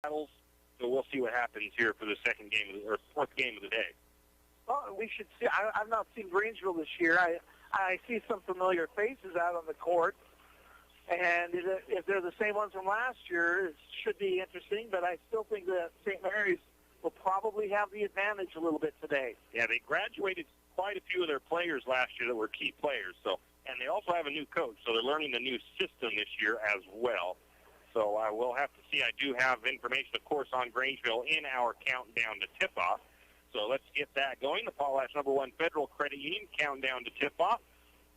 battles. So we'll see what happens here for the second game or fourth game of the day. Well, we should see. I've not seen Grangeville this year. I see some familiar faces out on the court, and if they're the same ones from last year, it should be interesting. But I still think that St. Mary's will probably have the advantage a little bit today. Yeah, they graduated quite a few of their players last year that were key players. And they also have a new coach, so they're learning the new system this year as well. So we'll have to see. I do have information, of course, on Grangeville in our countdown to tip-off. So let's get that going. The Potlatch #1 Federal Credit Union countdown to tip-off.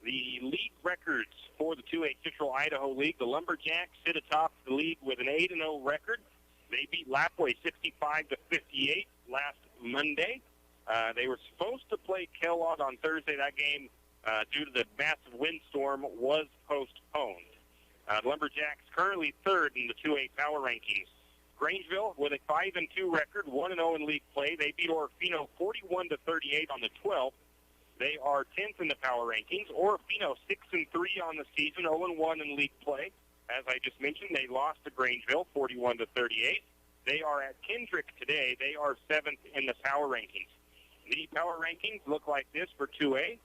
The league records for the 2A Central Idaho League. The Lumberjacks sit atop the league with an 8-0 record. They beat Lapwai 65-58 last Monday. They were supposed to play Kellogg on Thursday. That game, due to the massive windstorm, was postponed. The Lumberjacks currently third in the 2A power rankings. Grangeville with a 5-2 record, 1-0 in league play. They beat Orofino 41-38 on the 12th. They are 10th in the power rankings. Orofino 6-3 on the season, 0-1 in league play. As I just mentioned, they lost to Grangeville 41-38. They are at Kendrick today. They are 7th in the power rankings. The power rankings look like this for 2A.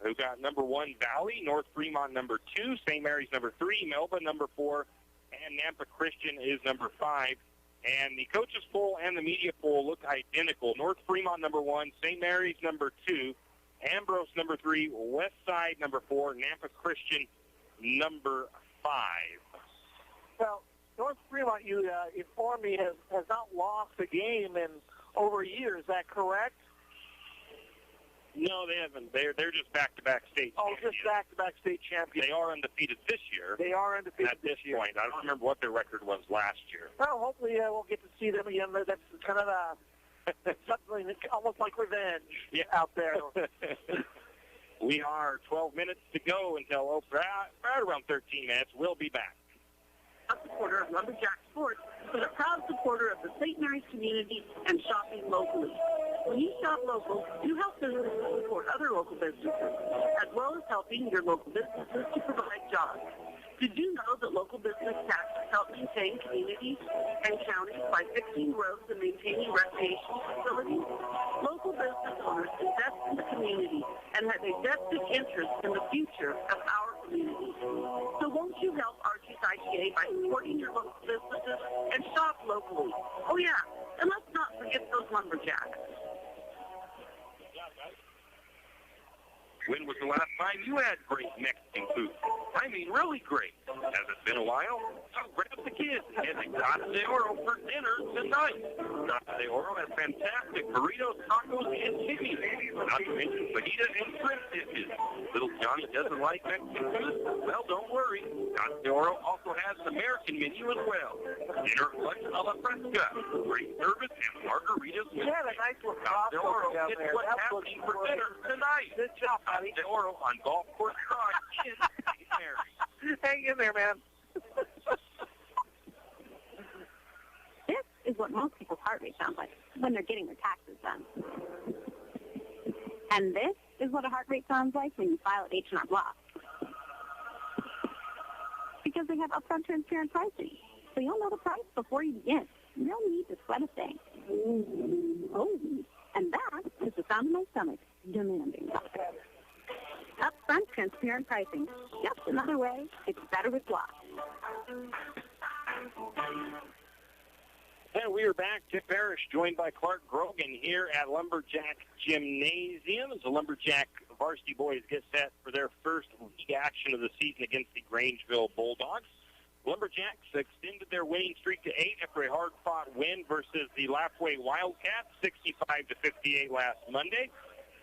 We've got number 1 Valley, North Fremont number 2, St. Mary's number 3, Melba number 4, and Nampa Christian is number 5. And the coaches poll and the media poll look identical. North Fremont number 1, St. Mary's number 2, Ambrose number 3, Westside number 4, Nampa Christian number 5. Well, North Fremont, you informed me, has not lost a game in over a year. Is that correct? No, they haven't. They're just back-to-back state champions. Just back-to-back state champions. They are undefeated this year. They are undefeated at this point. I don't remember what their record was last year. Well, hopefully we'll get to see them again. That's kind of something almost like revenge out there. We are 12 minutes to go until right around 13 minutes. We'll be back. A supporter of Lumberjack Sports, but a proud supporter of the St. Mary's community and shopping locally. When you shop local, you help businesses support other local businesses, as well as helping your local businesses to provide jobs. Did you know that local business taxes help maintain communities and counties by fixing roads and maintaining recreation facilities? Local business owners invest in the community and have a vested interest in the future of our community. So won't you help Archie's IGA by supporting your local businesses and shop locally? Oh yeah, and let's not forget those lumberjacks. When was the last time you had great Mexican food? I mean, really great. Has it been a while? So grab the kids and head to Casa de Oro for dinner tonight. Casa de Oro has fantastic burritos, tacos, and chimneys. Not to mention fajita and shrimp dishes. Little Johnny doesn't like Mexican food? Well, don't worry. Casa de Oro also has an American menu as well. Dinner lunch a la fresca. Great service and margaritas. You had a nice little Casa de Oro down is there. what's happening for dinner tonight. Good job, buddy. Casa de Oro on Golf Course Drive in St. Mary's. Hang in there, man. This is what most people's heart rate sounds like when they're getting their taxes done. And this is what a heart rate sounds like when you file at H&R Block. Because they have upfront transparent pricing, so you'll know the price before you begin. No need to sweat a thing. Oh, and that is the sound of my stomach demanding. Upfront transparent pricing. Just another way. It's better with Block. And we are back. Tim Parrish joined by Clark Grogan here at Lumberjack Gymnasium as the Lumberjack varsity boys get set for their first league action of the season against the Grangeville Bulldogs. Lumberjacks extended their winning streak to 8 after a hard-fought win versus the Lapwai Wildcats, 65-58 last Monday.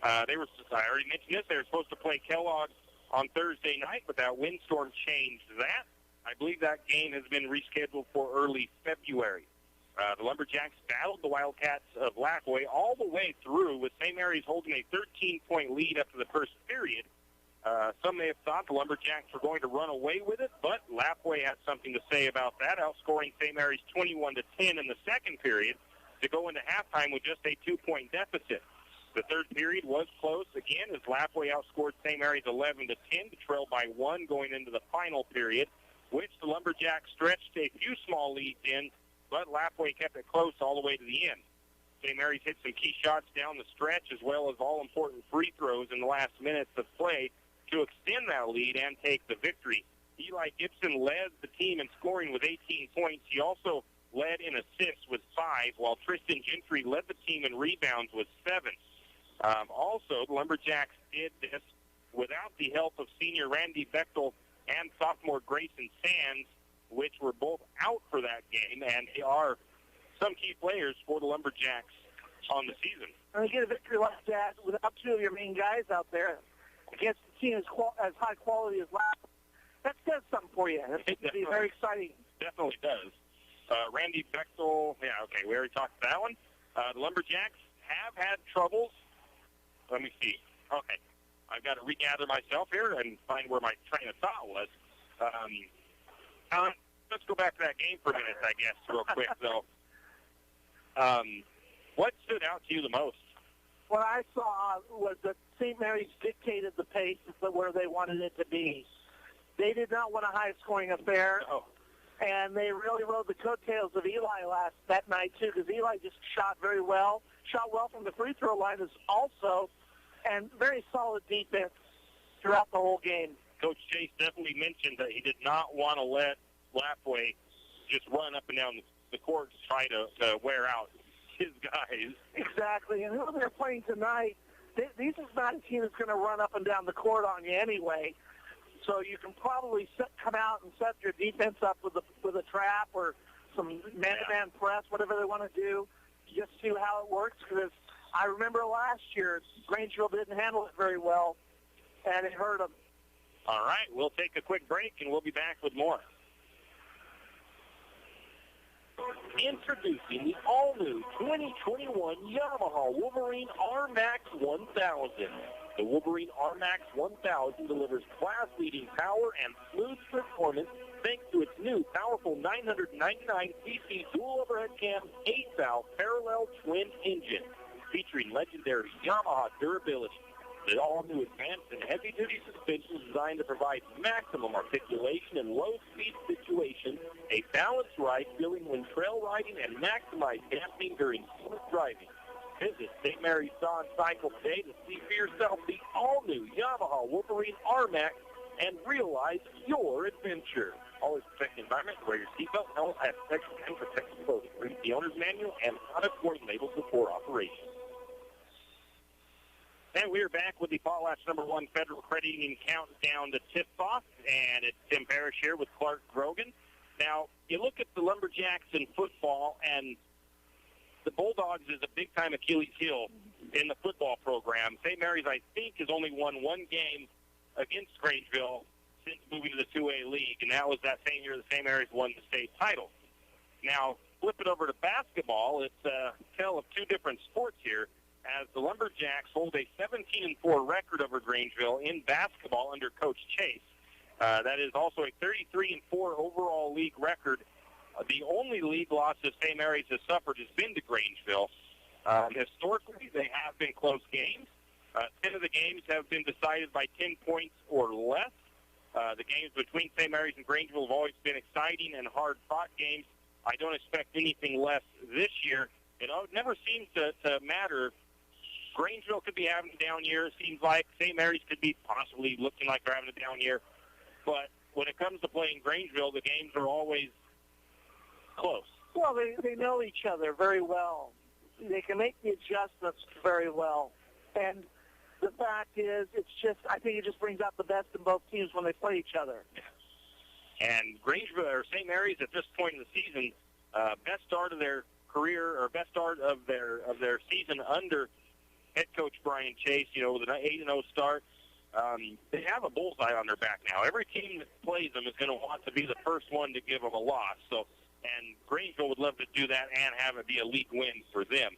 I already mentioned this, they were supposed to play Kellogg on Thursday night, but that windstorm changed that. I believe that game has been rescheduled for early February. The Lumberjacks battled the Wildcats of Lapwai all the way through, with St. Mary's holding a 13-point lead after the first period. Some may have thought the Lumberjacks were going to run away with it, but Lapwai had something to say about that, outscoring St. Mary's 21-10 in the second period to go into halftime with just a 2-point deficit. The third period was close again as Lapwai outscored St. Mary's 11-10 to trail by 1 going into the final period, which the Lumberjacks stretched a few small leads in but Lapway kept it close all the way to the end. St. Mary's hit some key shots down the stretch as well as all-important free throws in the last minutes of play to extend that lead and take the victory. Eli Gibson led the team in scoring with 18 points. He also led in assists with 5, while Tristan Gentry led the team in rebounds with 7. Also, the Lumberjacks did this without the help of senior Randy Bechtel and sophomore Grayson Sands, which were both out for that game, and they are some key players for the Lumberjacks on the season. And to get a victory like that without 2 of your main guys out there against a team as high quality as last, that says something for you. It's going to be very exciting. Definitely does. Randy Bechtel, we already talked about that one. The Lumberjacks have had troubles. Let me see. Okay. I've got to regather myself here and find where my train of thought was. Let's go back to that game for a minute, I guess, real quick, though. What stood out to you the most? What I saw was that St. Mary's dictated the pace of where they wanted it to be. They did not want a high-scoring affair, and they really rode the coattails of Eli that night, too, because Eli just shot well from the free throw line also, and very solid defense throughout the whole game. Coach Chase definitely mentioned that he did not want to let Lapway just run up and down the court to try to wear out his guys. Exactly, and who they're playing tonight, this is not a team that's going to run up and down the court on you anyway. So you can probably come out and set your defense up with a trap or some man-to-man press, whatever they want to do. Just see how it works, because I remember last year Grangeville didn't handle it very well, and it hurt them. All right, we'll take a quick break, and we'll be back with more. Introducing the all-new 2021 Yamaha Wolverine R-Max 1000. The Wolverine R-Max 1000 delivers class-leading power and smooth performance thanks to its new powerful 999cc dual overhead cam 8-valve parallel twin engine, featuring legendary Yamaha durability. The all-new advanced and heavy-duty suspension is designed to provide maximum articulation in low-speed situations, a balanced ride feeling when trail riding, and maximize damping during smooth driving. Visit St. Mary's Dawn Cycle today to see for yourself the all-new Yamaha Wolverine R-Max and realize your adventure. Always protect the environment, wear your seatbelt, helmet, have protection, and protective clothing. Read the owner's manual and product warning labels before operation. And we're back with the Potlatch #1 Federal Credit Union countdown to tip-off, and it's Tim Parrish here with Clark Grogan. Now, you look at the Lumberjacks in football, and the Bulldogs is a big-time Achilles heel in the football program. St. Mary's, I think, has only won one game against Grangeville since moving to the 2A League, and that was that same year that St. Mary's won the state title. Now, flip it over to basketball. It's a tale of two different sports here, as the Lumberjacks hold a 17-4 record over Grangeville in basketball under Coach Chase. That is also a 33-4 overall league record. The only league loss that St. Mary's has suffered has been to Grangeville. Historically, they have been close games. 10 of the games have been decided by 10 points or less. The games between St. Mary's and Grangeville have always been exciting and hard-fought games. I don't expect anything less this year. It never seems to matter. Grangeville could be having a down year. It seems like St. Mary's could be possibly looking like they're having a down year. But when it comes to playing Grangeville, the games are always close. Well, they know each other very well. They can make the adjustments very well. And the fact is, I think it just brings out the best in both teams when they play each other. And Grangeville, or St. Mary's at this point in the season, best start of their career, or best start of their season under head coach Brian Chase, with an 8-0 start. They have a bullseye on their back now. Every team that plays them is going to want to be the first one to give them a loss. And Grangeville would love to do that and have it be a league win for them.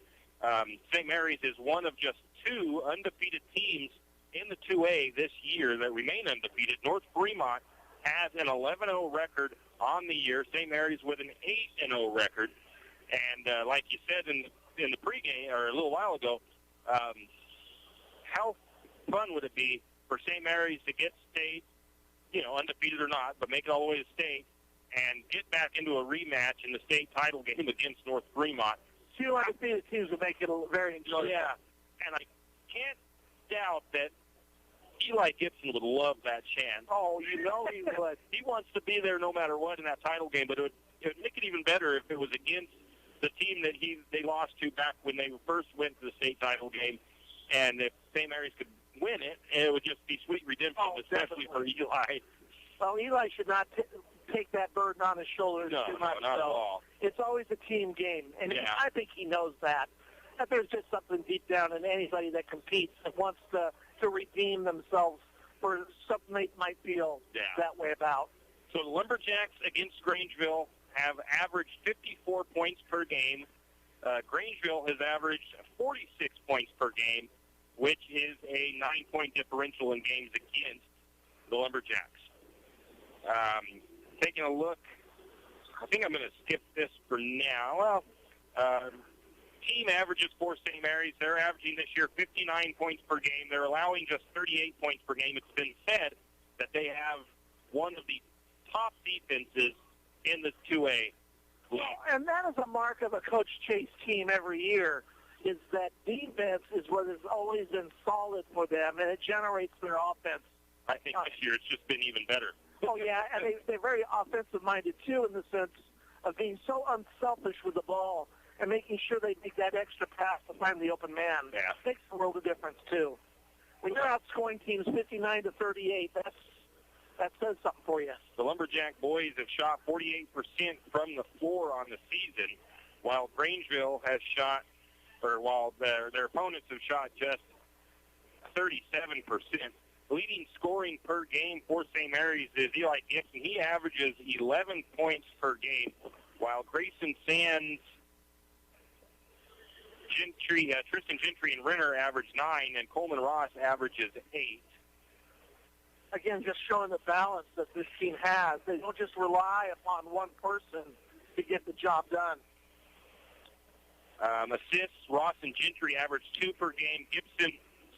St. Mary's is one of just two undefeated teams in the 2A this year that remain undefeated. North Fremont has an 11-0 record on the year. St. Mary's with an 8-0 record. And like you said in the pregame, or a little while ago, how fun would it be for St. Mary's to get state, undefeated or not, but make it all the way to state, and get back into a rematch in the state title game against North Fremont. Two undefeated teams would make it very enjoyable. Yeah, and I can't doubt that Eli Gibson would love that chance. Oh, you know he would. He wants to be there no matter what in that title game, but it would make it even better if it was against the team that they lost to back when they first went to the state title game. And if St. Mary's could win it, it would just be sweet redemption, especially for Eli. Well, Eli should not take that burden on his shoulders too much. Not at all. It's always a team game, and Yeah. I think he knows that. That there's just something deep down in anybody that competes and wants to redeem themselves for something they might feel that way about. So the Lumberjacks against Grangeville have averaged 54 points per game. Grangeville has averaged 46 points per game, which is a 9-point differential in games against the Lumberjacks. Taking a look, I think I'm going to skip this for now. Well, team averages for St. Mary's, they're averaging this year 59 points per game. They're allowing just 38 points per game. It's been said that they have one of the top defenses in the 2A league. And that is a mark of a Coach Chase team every year, is that defense is what has always been solid for them, and it generates their offense. I think this year it's just been even better. Oh, yeah, and they're very offensive-minded, too, in the sense of being so unselfish with the ball and making sure they make that extra pass to find the open man. Yeah. Makes a world of difference, too. When you're outscoring teams 59-38, that says something for you. The Lumberjack boys have shot 48% from the floor on the season, while Grangeville has shot, or while their opponents have shot just 37%. Leading scoring per game for St. Mary's is Eli Gibson. He averages 11 points per game, while Grayson Sands, Tristan Gentry, and Renner average 9, and Coleman Ross averages 8. Again, just showing the balance that this team has. They don't just rely upon one person to get the job done. Assists, Ross and Gentry average 2 per game. Gibson,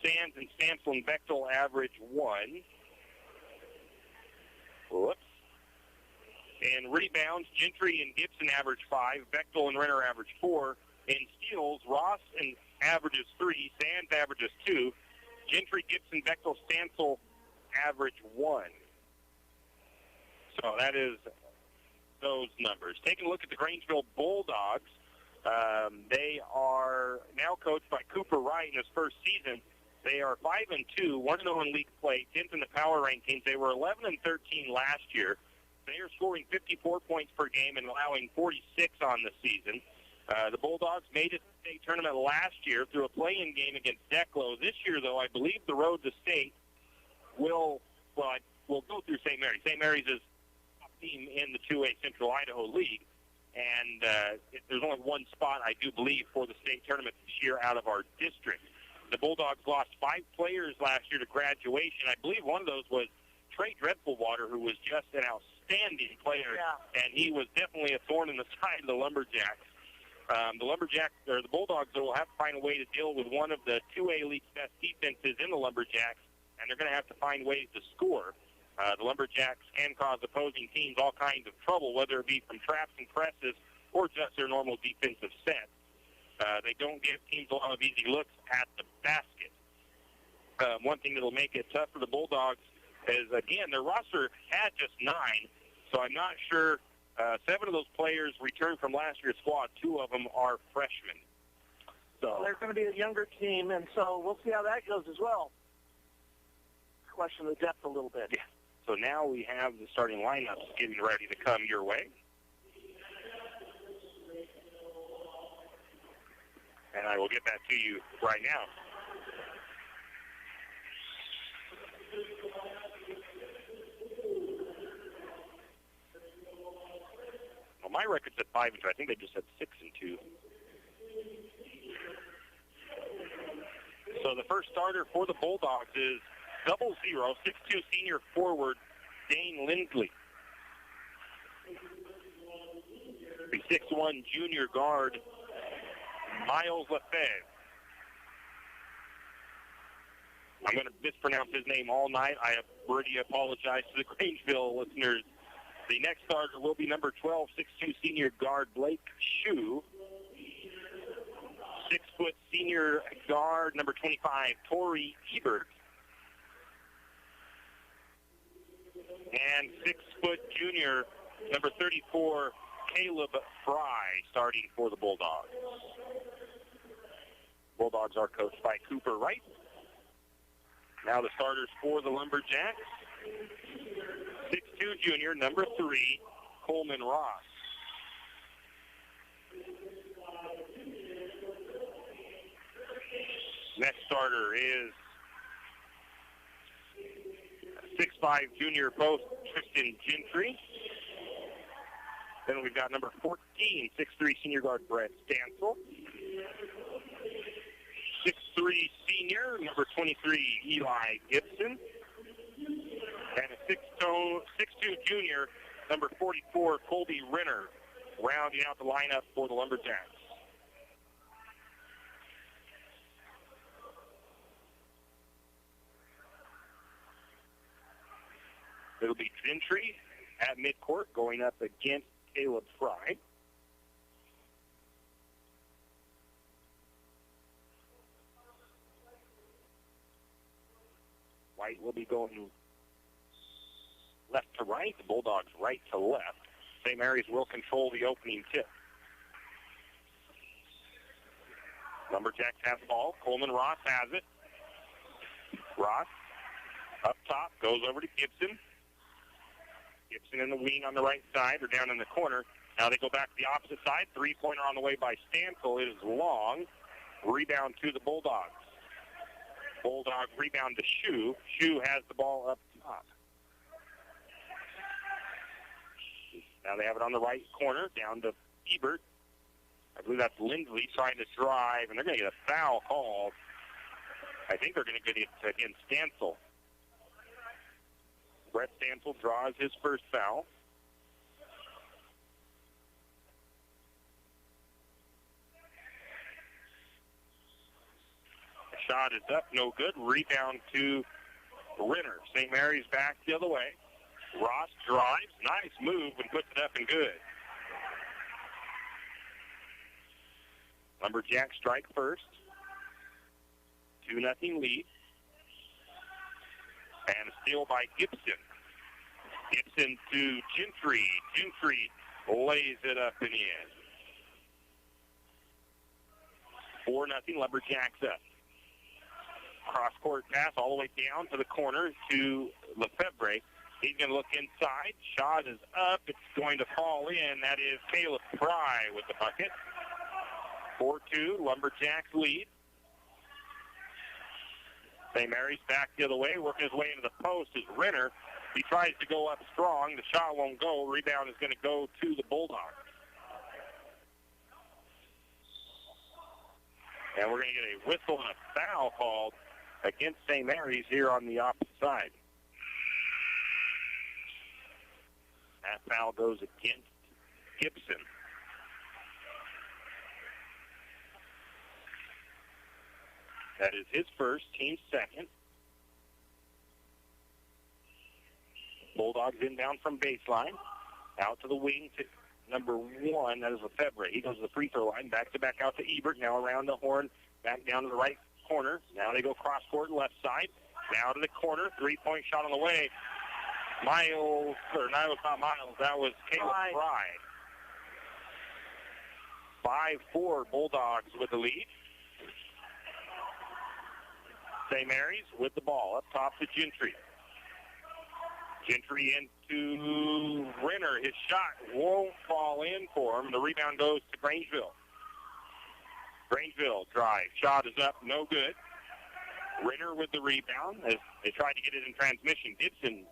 Sands, and Stansel and Bechtel average 1. Whoops. And rebounds, Gentry and Gibson average 5. Bechtel and Renner average 4. In steals, Ross and averages 3. Sands averages 2. Gentry, Gibson, Bechtel, Stansel average 1. So that is those numbers. Taking a look at the Grangeville Bulldogs, they are now coached by Cooper Wright in his first season. They are 5-2, 1-0 in league play, 10th in the power rankings. They were 11-13 last year. They are scoring 54 points per game and allowing 46 on the season. The Bulldogs made it to the state tournament last year through a play-in game against Declo. This year, though, I believe the road to state will go through St. Mary's. St. Mary's is the top team in the 2A Central Idaho League, and there's only one spot, I do believe, for the state tournament this year out of our district. The Bulldogs lost 5 players last year to graduation. I believe one of those was Trey Dreadfulwater, who was just an outstanding player, and he was definitely a thorn in the side of the Lumberjacks. The Bulldogs will have to find a way to deal with one of the 2A League's best defenses in the Lumberjacks, and they're going to have to find ways to score. The Lumberjacks can cause opposing teams all kinds of trouble, whether it be from traps and presses or just their normal defensive set. They don't give teams a lot of easy looks at the basket. One thing that will make it tough for the Bulldogs is, again, their roster had just 9, so I'm not sure. 7 of those players returned from last year's squad. 2 of them are freshmen. So they're going to be a younger team, and so we'll see how that goes as well. Question the depth a little bit. Yeah. So now we have the starting lineups getting ready to come your way. And I will get that to you right now. Well, my record's at 5-2. I think they just said 6-2. So the first starter for the Bulldogs is 0-0, 6'2" senior forward Dane Lindley. The 6'1" junior guard Miles Lefebvre. I'm going to mispronounce his name all night. I already apologize to the Grangeville listeners The next starter will be number 12, 6'2", senior guard Blake Shue. 6-foot senior guard, number 25, Tori Ebert. And 6-foot junior, number 34, Caleb Fry, starting for the Bulldogs. Bulldogs are coached by Cooper Wright. Now the starters for the Lumberjacks. 6'2", junior, number 3, Coleman Ross. Next starter is 6'5", junior post, Tristan Gentry. Then we've got number 14, 6'3", senior guard Brett Stansel. 6'3", senior, number 23, Eli Gibson. And a 6'2", junior, number 44, Colby Renner, rounding out the lineup for the Lumberjacks. It'll be Gentry at midcourt going up against Caleb Fry. White will be going left to right, the Bulldogs right to left. St. Mary's will control the opening tip. Lumberjacks have the ball. Coleman Ross has it. Ross up top, goes over to Gibson. Gibson in the wing on the right side, or down in the corner. Now they go back to the opposite side. Three-pointer on the way by Stansel. It is long. Rebound to the Bulldogs. Bulldog rebound to Shue. Shue has the ball up top. Now they have it on the right corner, down to Ebert. I believe that's Lindley trying to drive, and they're going to get a foul called. I think they're going to get it against Stansel. Brett Stansel draws his first foul. The shot is up, no good. Rebound to Renner. St. Mary's back the other way. Ross drives, nice move, and puts it up and good. Lumberjacks strike first. 2-0 lead. And a steal by Gibson. Gibson to Gentry. Gentry lays it up and in. 4-0 Lumberjacks up. Cross-court pass all the way down to the corner to Lefebvre. He's going to look inside. Shot is up. It's going to fall in. That is Caleb Fry with the bucket. 4-2, Lumberjacks lead. St. Mary's back the other way, working his way into the post is Renner. He tries to go up strong. The shot won't go. Rebound is going to go to the Bulldogs. And we're going to get a whistle and a foul called against St. Mary's here on the opposite side. That foul goes against Gibson. That is his first, team second. Bulldogs inbound from baseline. Out to the wing to number 1, that is Lefebvre. He goes to the free throw line, back out to Ebert, now around the horn, back down to the right corner. Now they go cross-court left side. Now to the corner, three-point shot on the way. Miles, or no, it was not Miles, that was Caleb Fry. 5-4 Bulldogs with the lead. St. Mary's with the ball up top to Gentry. Gentry into Renner. His shot won't fall in for him. The rebound goes to Grangeville. Grangeville drive. Shot is up. No good. Renner with the rebound as they tried to get it in transition. Gibson.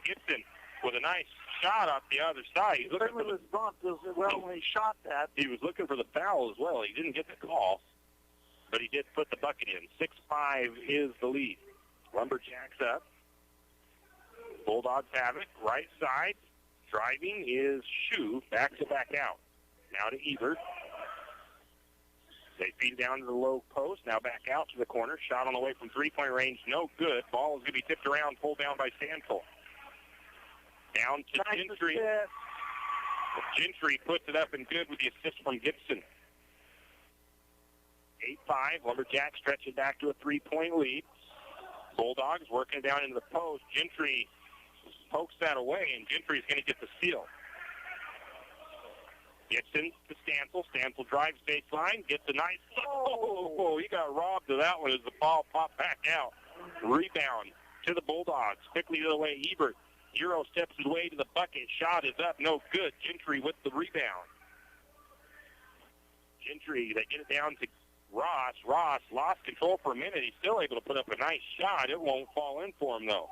Gibson with a nice shot off the other side. He's looking for the bump as well when he shot that. He was looking for the foul as well. He didn't get the call, but he did put the bucket in. 6-5 is the lead. Lumberjacks up. Bulldogs have it. Right side. Driving is Shue. Back out. Now to Ebert. They feed down to the low post. Now back out to the corner. Shot on the way from three-point range. No good. Ball is going to be tipped around. Pulled down by Stansel. Down to Nice Gentry. assist. Gentry puts it up and good with the assist from Gibson. 8-5. Lumberjacks stretch it back to a 3-point lead. Bulldogs working it down into the post. Gentry pokes that away, and Gentry's going to get the steal. Gibson to Stansel. Stansel drives baseline, gets a nice... Oh, he got robbed of that one as the ball popped back out. Rebound to the Bulldogs. Quickly to the way, Ebert. Euro steps his way to the bucket. Shot is up, no good. Gentry with the rebound. Gentry, they get it down to Ross. Ross lost control for a minute. He's still able to put up a nice shot. It won't fall in for him, though.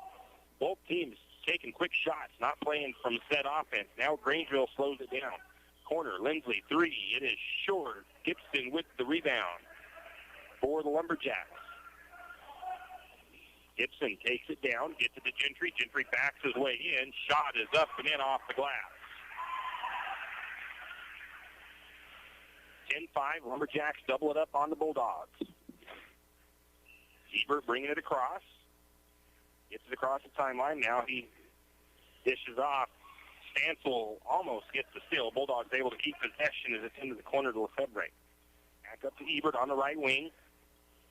Both teams taking quick shots, not playing from set offense. Now Grangeville slows it down. Corner, Lindsley, 3. It is short. Gibson with the rebound for the Lumberjacks. Gibson takes it down, gets it to Gentry. Gentry backs his way in. Shot is up and in off the glass. 10-5, Lumberjacks double it up on the Bulldogs. Ebert bringing it across. Gets it across the timeline. Now he dishes off. Stansel almost gets the steal. Bulldogs able to keep possession as it's into the corner to Lefebvre. Back up to Ebert on the right wing.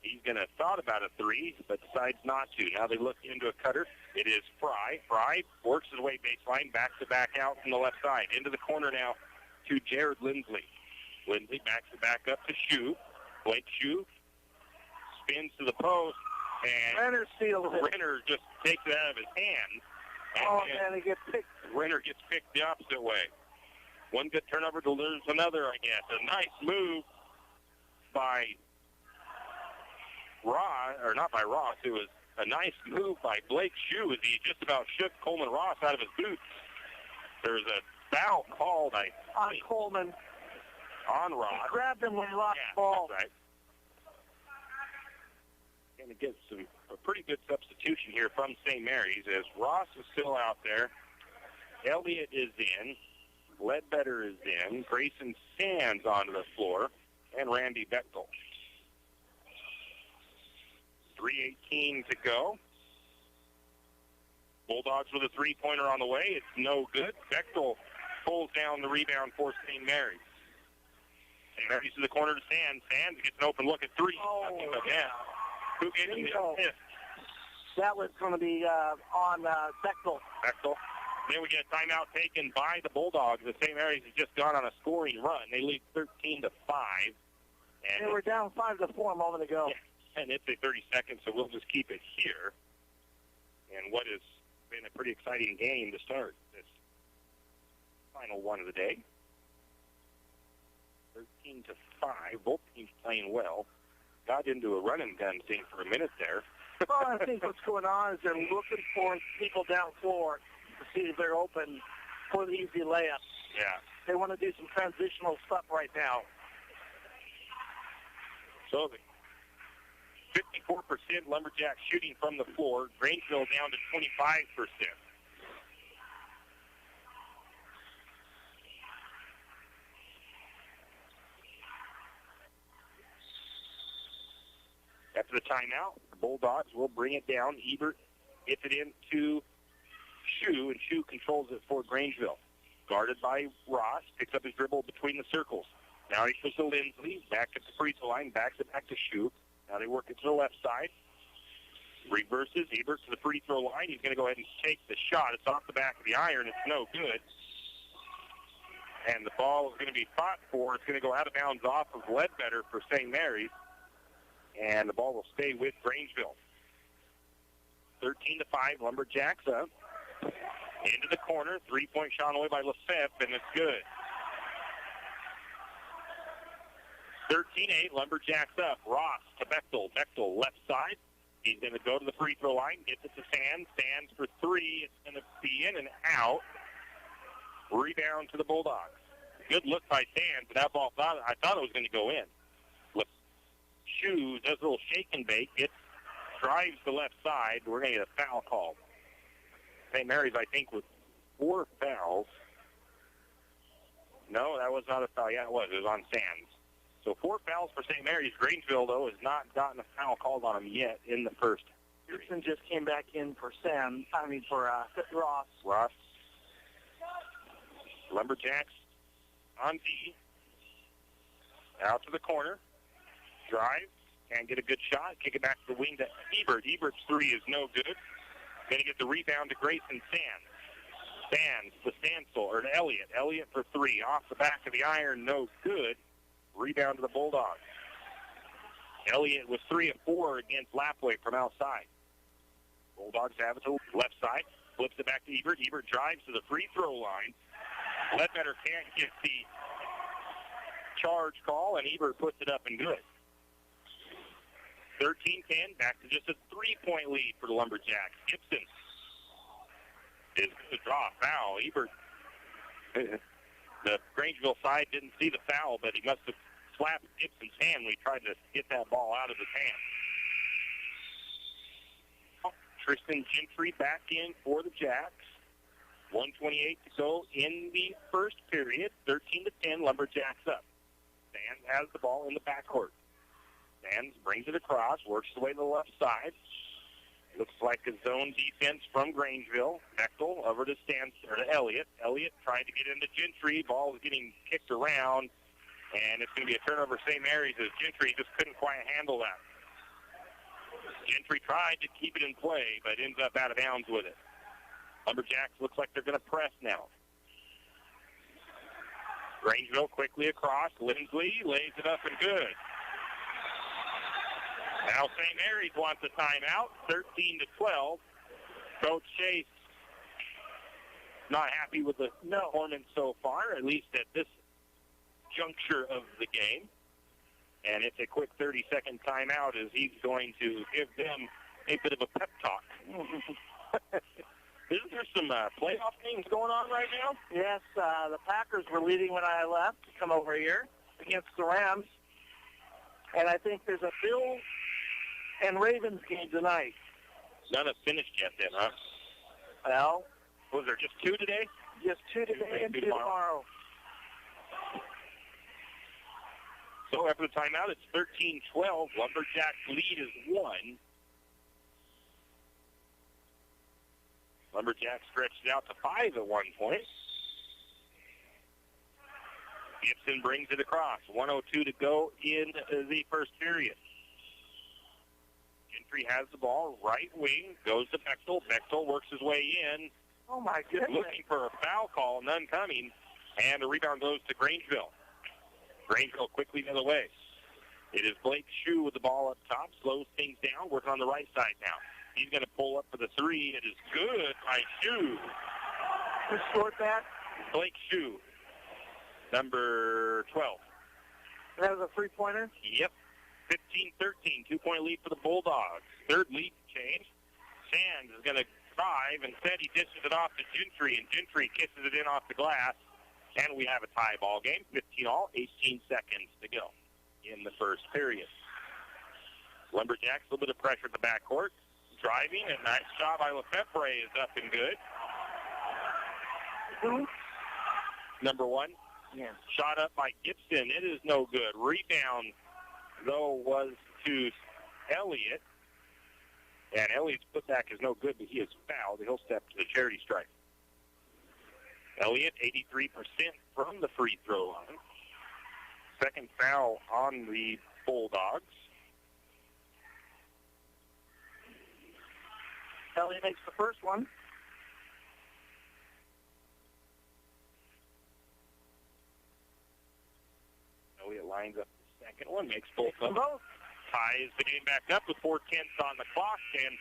He's going to thought about a 3, but decides not to. Now they look into a cutter. It is Fry. Fry works his way baseline, backs it back out from the left side. Into the corner now to Jared Lindsley. Lindsley backs it back up to Shue. Blake Shue spins to the post, and Renner steals it. Renner just takes it out of his hand. And he gets picked. Renner gets picked the opposite way. One good turnover to lose another, I guess. A nice move by Ross, or not by Ross. It was a nice move by Blake Shue as he just about shook Coleman Ross out of his boots. There's a foul called, I On think, Coleman. on Ross. He grabbed him when he lost the ball. That's right. Going to get a pretty good substitution here from St. Mary's as Ross is still out there. Elliott is in. Ledbetter is in. Grayson Sands onto the floor. And Randy Bechtel. 3:18 to go. Bulldogs with a three-pointer on the way. It's no good. Bechtel pulls down the rebound for St. Mary's. St. Mary's to the corner to Sands. Sands gets an open look at 3. Nothing but net. Who gets him the assist? That was going to be on Bechtel. Bechtel. Then we get a timeout taken by the Bulldogs. The St. Mary's has just gone on a scoring run. They lead 13-5. And they were down 5-4 a moment ago. Yeah, and it's a 30 seconds, so we'll just keep it here. And what has been a pretty exciting game to start this final one of the day. 13-5. Both teams playing well. Got into a run and gun thing for a minute there. Well, I think what's going on is they're looking for people down floor to see if they're open for the easy layup. Yeah. They want to do some transitional stuff right now. So the 54% Lumberjacks shooting from the floor. Grangeville down to 25%. After the timeout, the Bulldogs will bring it down. Ebert gets it into Shue, and Shue controls it for Grangeville. Guarded by Ross, picks up his dribble between the circles. Now he goes to Lindsley, back at the free throw line, backs it back to Shue. Now they work it to the left side. Reverses, Ebert to the free throw line. He's going to go ahead and take the shot. It's off the back of the iron. It's no good. And the ball is going to be fought for. It's going to go out of bounds off of Ledbetter for St. Mary's. And the ball will stay with Grangeville. 13-5, Lumberjacks up. Into the corner, three-point shot away by Lefebvre, and it's good. 13-8, Lumberjacks up. Ross to Bechtel. Bechtel left side. He's going to go to the free throw line, gets it to Sands. Sands for 3. It's going to be in and out. Rebound to the Bulldogs. Good look by Sands, but that ball, I thought it was going to go in. Shue does a little shake and bake. It drives the left side. We're going to get a foul call. St. Mary's, I think, with 4 fouls. No, that was not a foul. Yeah, it was. It was on Sands. So 4 fouls for St. Mary's. Grangeville, though, has not gotten a foul called on him yet in the first. Gibson just came back in for Ross. Ross Lumberjacks on D. Out to the corner. Drive. Can't get a good shot. Kick it back to the wing to Ebert. Ebert's three is no good. Going to get the rebound to Grayson Sands. Sands to Stansel, or to Elliott. Elliott for three. Off the back of the iron, no good. Rebound to the Bulldogs. Elliott was 3 of 4 against Lapway from outside. Bulldogs have it to the left side. Flips it back to Ebert. Ebert drives to the free throw line. Ledbetter can't get the charge call, and Ebert puts it up and good. 13-10, back to just a three-point lead for the Lumberjacks. Gibson is going to draw a foul. Ebert, the Grangeville side didn't see the foul, but he must have slapped Gibson's hand when he tried to get that ball out of his hand. Tristan Gentry back in for the Jacks. 1:28 to go in the first period. 13-10, Lumberjacks up. Sands has the ball in the backcourt. Sands brings it across, works his way to the left side. Looks like a zone defense from Grangeville. Bechtel over to Elliott. Elliott tried to get into Gentry. Ball was getting kicked around, and it's going to be a turnover St. Mary's as Gentry just couldn't quite handle that. Gentry tried to keep it in play, but ends up out of bounds with it. Lumberjacks looks like they're going to press now. Grangeville quickly across. Lindsley lays it up and good. Now St. Mary's wants a timeout, 13-12. Coach Chase not happy with the performance so far, at least at this juncture of the game. And it's a quick 30-second timeout as he's going to give them a bit of a pep talk. Isn't there some playoff games going on right now? Yes, the Packers were leading when I left to come over here against the Rams. And I think there's a Bill and Ravens game tonight. None have finished yet then, huh? Well, was there just two today? Just two today and two tomorrow. So after the timeout, it's 13-12. Lumberjacks lead is 1. Lumberjacks stretched it out to 5 at one point. Gibson brings it across. 1:02 to go in the first period. Gentry has the ball, right wing, goes to Bechtel. Bechtel works his way in. Oh, my goodness. Looking for a foul call, none coming, and the rebound goes to Grangeville. Grangeville quickly the other way. It is Blake Shue with the ball up top, slows things down, working on the right side now. He's going to pull up for the three. It is good by Shue. Who scored that? Blake Shue, number 12. That was a three-pointer? Yep. 15-13, 2-point lead for the Bulldogs. Third lead change. Sands is going to drive. Instead, he dishes it off to Gentry, and Gentry kisses it in off the glass. And we have a tie ball game, 15-all, 18 seconds to go in the first period. Lumberjacks, a little bit of pressure at the backcourt. Driving, and nice job by Lefebvre is up and good. Number 1. Yeah. Shot up by Gibson. It is no good. Rebound, though, was to Elliott. And Elliott's putback is no good, but he is fouled. He'll step to the charity stripe. Elliott, 83% from the free throw line. Second foul on the Bulldogs. Elliott makes the first one. Elliott lines up the second one, makes both of them. Ties the game back up with 4:10 on the clock, and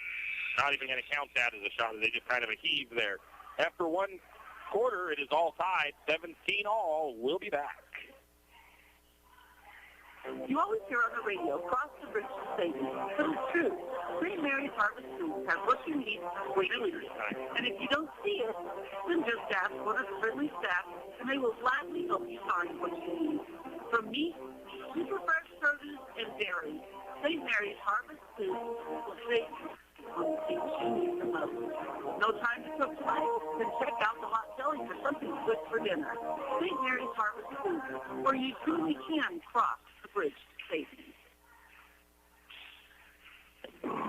not even going to count that as a shot. They just kind of a heave there. After one quarter, it is all tied, 17-all. We'll be back. You always hear on the radio, cross the bridge to safety. But it's true. St. Mary's Harvest Foods has what you need for delivery time. And if you don't see it, then just ask one of the friendly staff, and they will gladly help you find what you need. From meat, super fresh produce, and dairy, St. Mary's Harvest Foods will save you on the things you need the most. No time to cook tonight? Then check out the hot deli for something good for dinner. St. Mary's Harvest Foods, where you truly can cross the bridge to safety.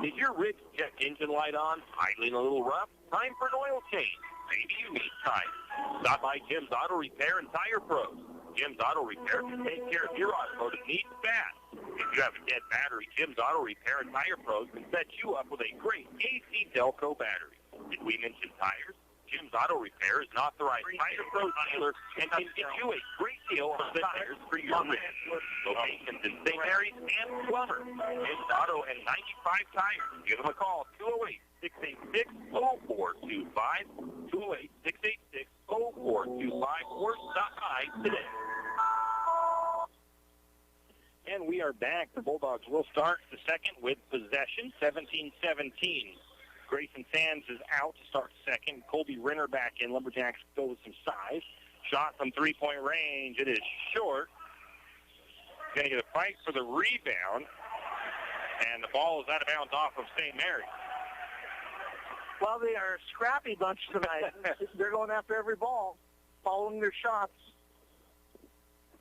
Is your Ridge check engine light on? Idling a little rough? Time for an oil change. maybe you need tires. Stop by Jim's Auto Repair and Tire Pros. Jim's Auto Repair can take care of your automotive needs fast. If you have a dead battery, Jim's Auto Repair and Tire Pros can set you up with a great AC Delco battery. Did we mention tires? Jim's Auto Repair is an authorized Tire Pro dealer and can get you a great deal on the tires for your rig. Locations in St. Mary's and Plummer. Jim's Auto and 95 Tires. Give them a call, 208-686-0425, 208-686-0425, or stop by today. And we are back. The Bulldogs will start the second with possession, 17-17. Grayson Sands is out to start second. Colby Renner back in. Lumberjacks go with some size. Shot from three-point range. It is short. Going to get a fight for the rebound. And the ball is out of bounds off of St. Mary's. Well, they are a scrappy bunch tonight. They're going after every ball, following their shots.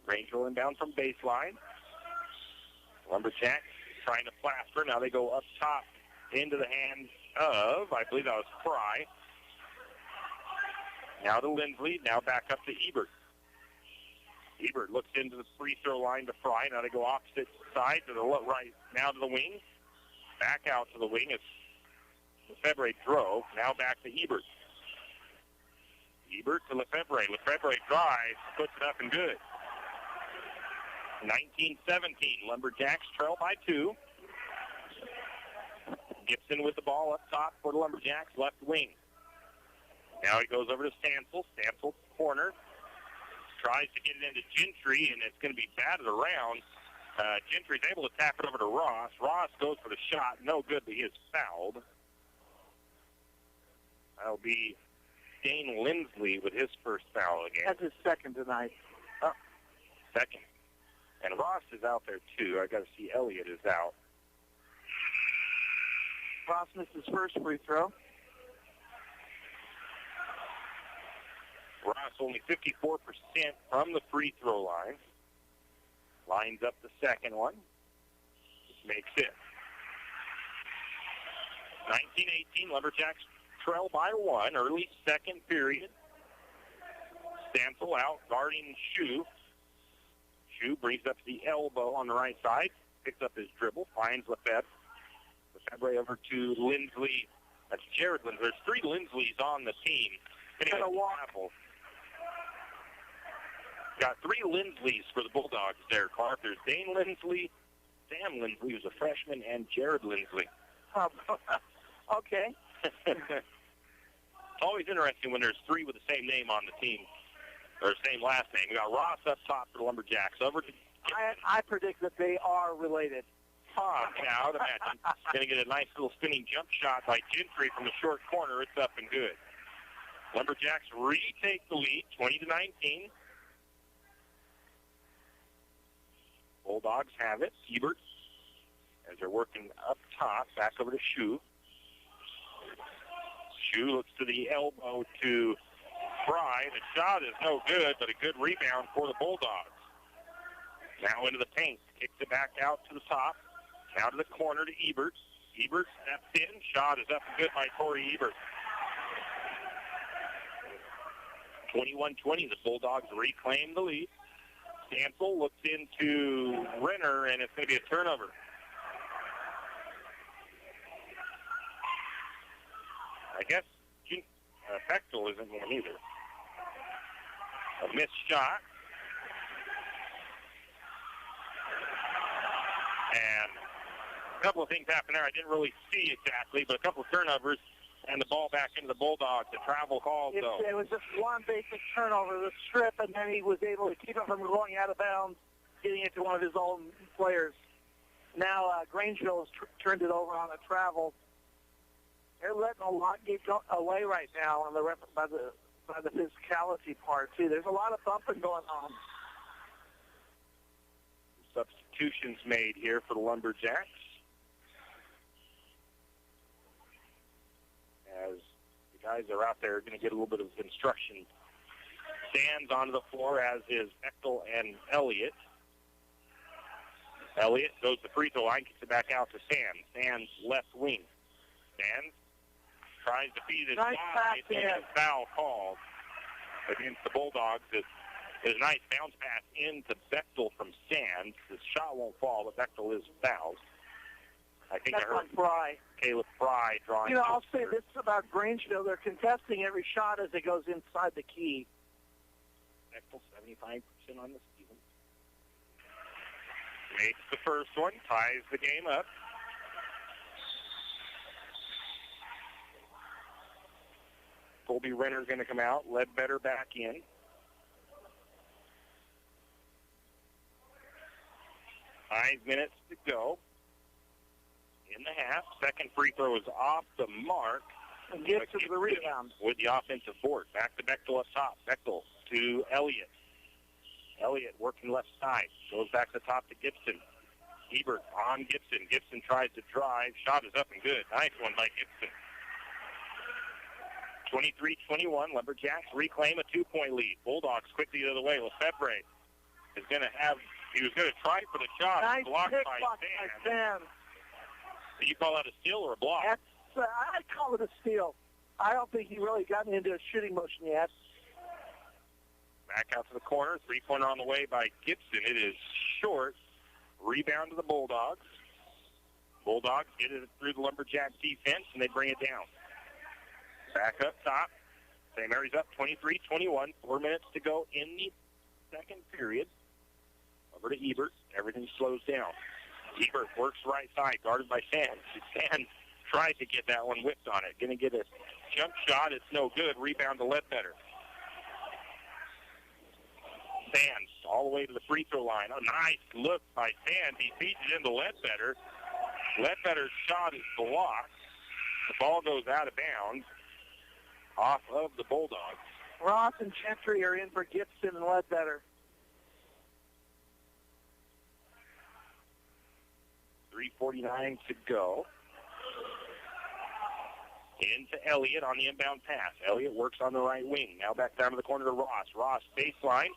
Rangel inbound from baseline. Lumberjacks trying to plaster. Now they go up top into the hands of, I believe that was Fry. Now to Lindsley. Now back up to Ebert. Ebert looks into the free throw line to Fry. Now they go opposite side to the right. Now to the wing. Back out to the wing as Lefebvre drove. Now back to Ebert. Ebert to Lefebvre. Lefebvre drives, puts it up and good. 19-17. Lumberjacks trail by 2. Gibson with the ball up top for the Lumberjacks, left wing. Now he goes over to Stansel. Stansel corner. Tries to get it into Gentry, and it's going to be batted around. Gentry's able to tap it over to Ross. Ross goes for the shot. No good, but he is fouled. That'll be Dane Lindsley with his first foul again. That's his second tonight. Second. And Ross is out there, too. I got to see Elliott is out. Ross missed his first free throw. Ross only 54% from the free throw line. Lines up the second one. Makes it. 19-18, Lumberjacks trail by 1, early second period. Stansel out, guarding Shue. Shue brings up the elbow on the right side, picks up his dribble, finds Lefebvre. Lefebvre over to Lindsley. That's Jared Lindsley. There's 3 Lindsleys on the team. Got 3 Lindsleys for the Bulldogs there, Clark. There's Dane Lindsley, Sam Lindsley, who's a freshman, and Jared Lindsley. Okay. It's always interesting when there's 3 with the same name on the team, or same last name. We got Ross up top for the Lumberjacks. Over to I predict that they are related. Yeah, I would imagine. Going to get a nice little spinning jump shot by Gentry from the short corner. It's up and good. Lumberjacks retake the lead, 20-19. Bulldogs have it. Ebert, as they're working up top, back over to Shue. Shue looks to the elbow to Fry. The shot is no good, but a good rebound for the Bulldogs. Now into the paint. Kicks it back out to the top. Now to the corner to Ebert. Ebert steps in. Shot is up and good by Corey Ebert. 21-20. The Bulldogs reclaim the lead. Stansel looks into Renner, and it's going to be a turnover. I guess Bechtel isn't one either. A missed shot. And a couple of things happened there. I didn't really see exactly, but a couple of turnovers and the ball back into the Bulldogs. A travel call, though. It was just one basic turnover, the strip, and then he was able to keep it from going out of bounds, getting it to one of his own players. Now Grangeville has turned it over on a travel. They're letting a lot get away right now on by the physicality part, too. There's a lot of bumping going on. Substitutions made here for the Lumberjacks. As the guys are out there going to get a little bit of instruction. Sands onto the floor, as is Bechtel and Elliott. Elliott goes to the free throw line, kicks it back out to Sands. Sands left wing. Sands tries to feed his Nice pass and in. a foul called against the Bulldogs. There's a nice bounce pass into Bechtel from Sands. The shot won't fall, but Bechtel is fouled. I think That's I heard on Fry. Caleb Fry drawing. You know, I'll say this about Grangeville. They're contesting every shot as it goes inside the key. Bechtel 75% on the season. Makes the first one, ties the game up. Colby Renner's going to come out. Ledbetter back in. Five minutes to go in the half. Second free throw is off the mark. And gets to the rebound. With the offensive board. Back to Bechtel up top. Bechtel to Elliott. Elliott working left side. Goes back to the top to Gibson. Ebert on Gibson. Gibson tries to drive. Shot is up and good. Nice one by Gibson. 23-21. Lumberjacks reclaim a 2-point lead. Bulldogs quickly the other way. Lefebvre is going to have, he was going to try for the shot. Nice blocked pick by block Sands. by Sands. Do you call that a steal or a block? I'd call it a steal. I don't think he really gotten into a shooting motion yet. Back out to the corner. Three-pointer on the way by Gibson. It is short. Rebound to the Bulldogs. Bulldogs get it through the Lumberjack defense, and they bring it down. Back up top. St. Mary's up 23-21. 4 minutes to go in the second period. Over to Ebert. Everything slows down. Ebert works right side, guarded by Sands. Sands tries to get that one whipped on it. Going to get a jump shot. It's no good. Rebound to Ledbetter. Sands all the way to the free throw line. A nice look by Sands. He feeds it into Ledbetter. Ledbetter's shot is blocked. The ball goes out of bounds off of the Bulldogs. Ross and Gentry are in for Gibson and Ledbetter. 3:49 to go. Into Elliott on the inbound pass. Elliott works on the right wing. Now back down to the corner to Ross. Ross baseline.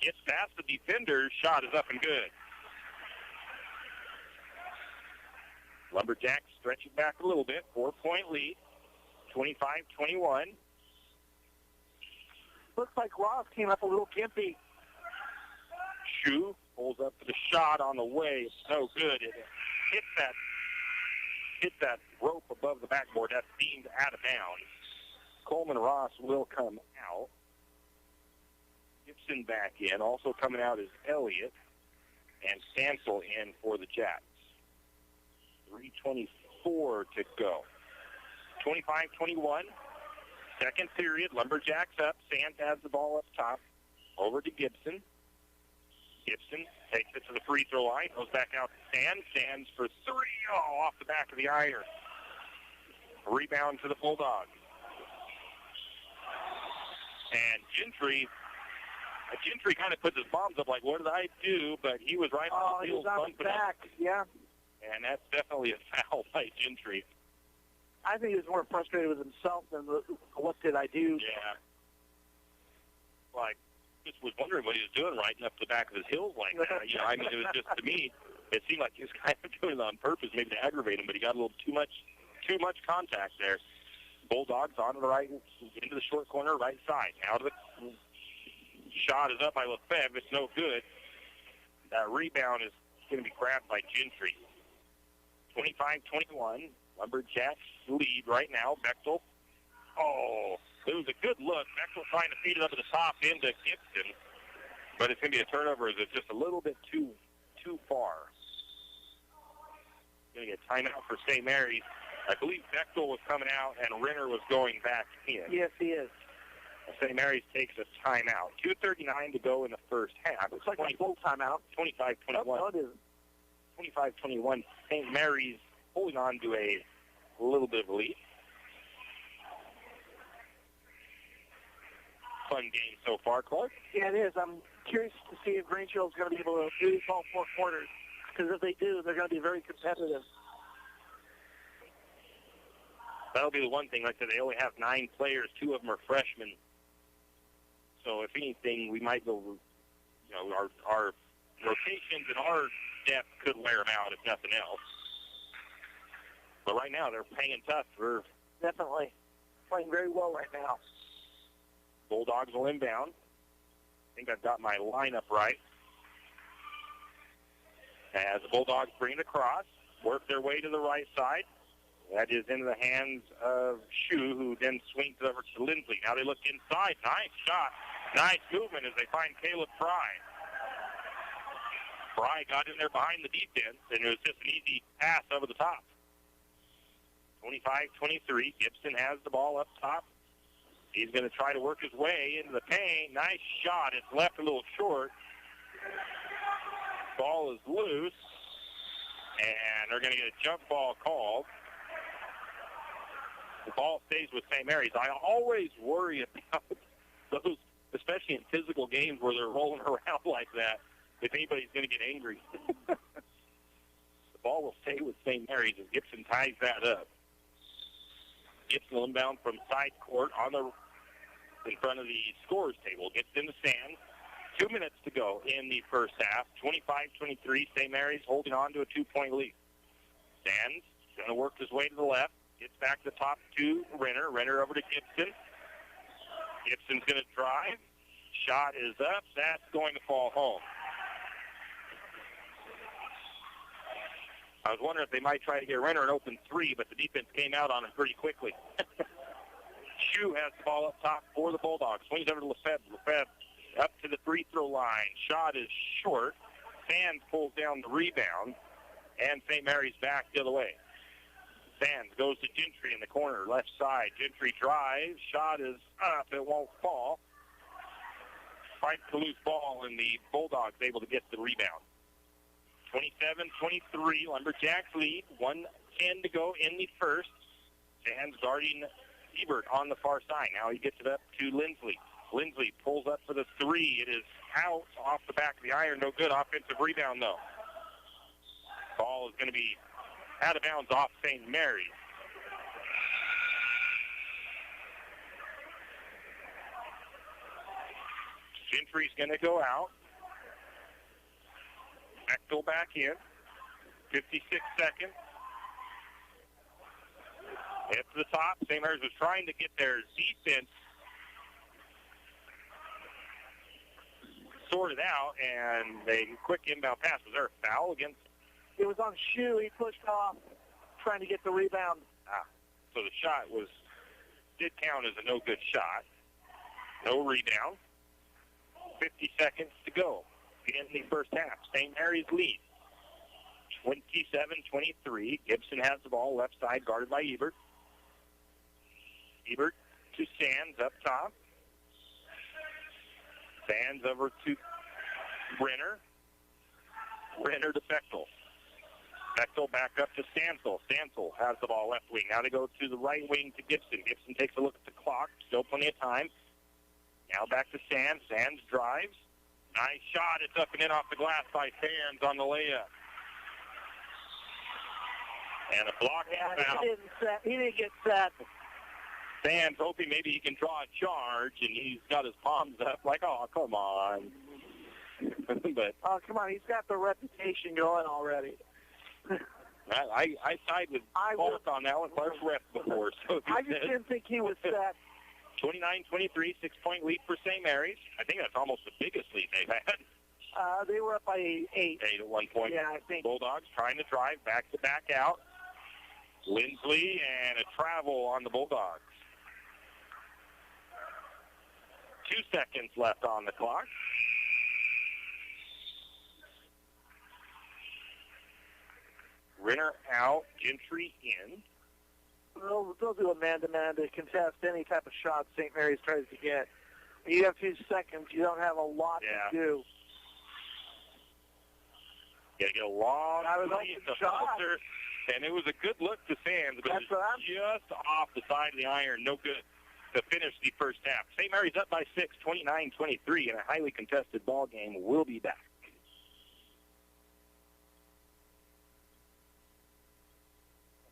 Gets past the defender. Shot is up and good. Lumberjacks stretch it back a little bit. 4-point lead. 25-21. Looks like Ross came up a little gimpy. Shu pulls up for the shot on the way. It's no good. It hit that rope above the backboard. That's deemed out of bounds. Coleman Ross will come out. Gibson back in. Also coming out is Elliott and Stansel in for the Jacks. 3:24 to go. 25-21. Second period. Lumberjacks up. Sands has the ball up top. Over to Gibson. Gibson takes it to the free throw line. Goes back out to Sands. Sands for three. Oh, off the back of the iron. Rebound to the Bulldogs. And Gentry kind of puts his bombs up like, what did I do? But he was right on the he field. was on his back, yeah. And that's definitely a foul by Gentry. I think he was more frustrated with himself than what did I do. Yeah. Like, just was wondering what he was doing right up the back of his heels like that. You know, I mean, it was just, to me, it seemed like he was kind of doing it on purpose, maybe to aggravate him, but he got a little too much contact there. Bulldogs onto the right, into the short corner, right side. Now to the shot is up by Lefebvre. It's no good. That rebound is going to be grabbed by Gentry. 25-21. Lumberjacks lead right now. Bechtel. Oh, it was a good look. Bechtel trying to feed it up at the top into Gibson. But it's going to be a turnover. It's just a little bit too far. Going to get timeout for St. Mary's. I believe Bechtel was coming out and Renner was going back in. Yes, he is. St. Mary's takes a timeout. 2:39 to go in the first half. Looks like a full timeout. 25-21. No, it isn't. 25-21. St. Mary's holding on to a little bit of a lead. Fun game so far, Clark. Yeah, it is. I'm curious to see if Grangeville is going to be able to do all four quarters. Because if they do, they're going to be very competitive. That'll be the one thing. Like I said, they only have 9 players. 2 of them are freshmen. So if anything, we might go, you know, our rotations and our depth could wear them out if nothing else. But right now, they're hanging tough for Definitely. playing very well right now. Bulldogs will inbound. I think I've got my lineup right. As the Bulldogs bring it across, work their way to the right side. That is into the hands of Shu, who then swings it over to Lindsley. Now they look inside. Nice shot. Nice movement as they find Caleb Fry. Fry got in there behind the defense, and it was just an easy pass over the top. 25-23. Gibson has the ball up top. He's going to try to work his way into the paint. Nice shot. It's left a little short. Ball is loose, and they're going to get a jump ball called. The ball stays with St. Mary's. I always worry about those, especially in physical games where they're rolling around like that, if anybody's going to get angry. The ball will stay with St. Mary's as Gibson ties that up. Gibson will inbound from side court in front of the scorer's table. Gets in the stands. 2 minutes to go in the first half. 25-23. St. Mary's holding on to a 2-point lead. Sands going to work his way to the left. Gets back to the top to Renner. Renner over to Gibson. Gibson's going to drive. Shot is up. That's going to fall home. I was wondering if they might try to get Renner an open three, but the defense came out on him pretty quickly. Shu has the ball up top for the Bulldogs. Swings over to Lefebvre. Lefebvre up to the free throw line. Shot is short. Sands pulls down the rebound, and St. Mary's back the other way. Sands goes to Gentry in the corner, left side. Gentry drives. Shot is up. It won't fall. Fights the loose ball, and the Bulldogs able to get the rebound. 27-23, Lumberjacks lead. 1:10 to go in the first. Sands guarding Ebert on the far side. Now he gets it up to Lindsley. Lindsley pulls up for the three. It is out off the back of the iron. No good. Offensive rebound, though. Ball is going to be out of bounds off St. Mary's. Gentry's going to go out. Bechtel back in. 56 seconds. Up to the top. St. Mary's was trying to get their defense sorted out, and a quick inbound pass. Was there a foul against? It was on Shu. He pushed off, trying to get the rebound. So the shot did count as a no-good shot. No rebound. 50 seconds to go in the first half. St. Mary's lead. 27-23. Gibson has the ball left side, guarded by Ebert. Ebert to Sands up top. Sands over to Renner. Renner to Bechtel. Bechtel back up to Stansel. Stansel has the ball left wing. Now they go to the right wing to Gibson. Gibson takes a look at the clock. Still plenty of time. Now back to Sands. Sands drives. Nice shot. It's up and in off the glass by Sands on the layup. And a block foul. He didn't get set. Sands hoping maybe he can draw a charge, and he's got his palms up like, oh, come on. But oh, come on. He's got the reputation going already. I side with Falk on that one. Clark's ref before. So I just didn't think he was set. 29-23, 6-point lead for St. Mary's. I think that's almost the biggest lead they've had. They were up by 8. 8 at one point. Yeah, I think. Bulldogs trying to drive back out. Lindsley and a travel on the Bulldogs. 2 seconds left on the clock. Renner out, Gentry in. They'll do a man-to-man to contest any type of shot St. Mary's tries to get. You have 2 seconds. You don't have a lot to do. You got to get a long shot. And it was a good look to Sands, but it was just off the side of the iron. No good to finish the first half. St. Mary's up by 6, 29-23, in a highly contested ball game. We'll be back.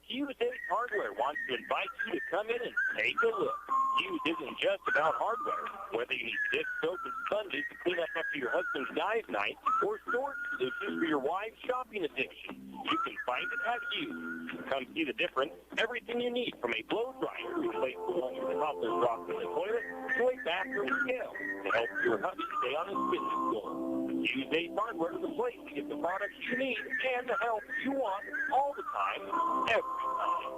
Hughes Ace Hardware wants to invite you to come in and take a look. Hughes isn't just about hardware. Whether you need dish soap and sponges to clean up after your husband's dive night or storage solutions for your wife's shopping addiction, you can find it at Hughes. Come see the difference. Everything you need from a blow dryer to replace the topless rock in the toilet to a bathroom scale to help your hubby stay on his fitness goal. Hughes Ace Hardware is the place to get the products you need and the help you want all the time, every time.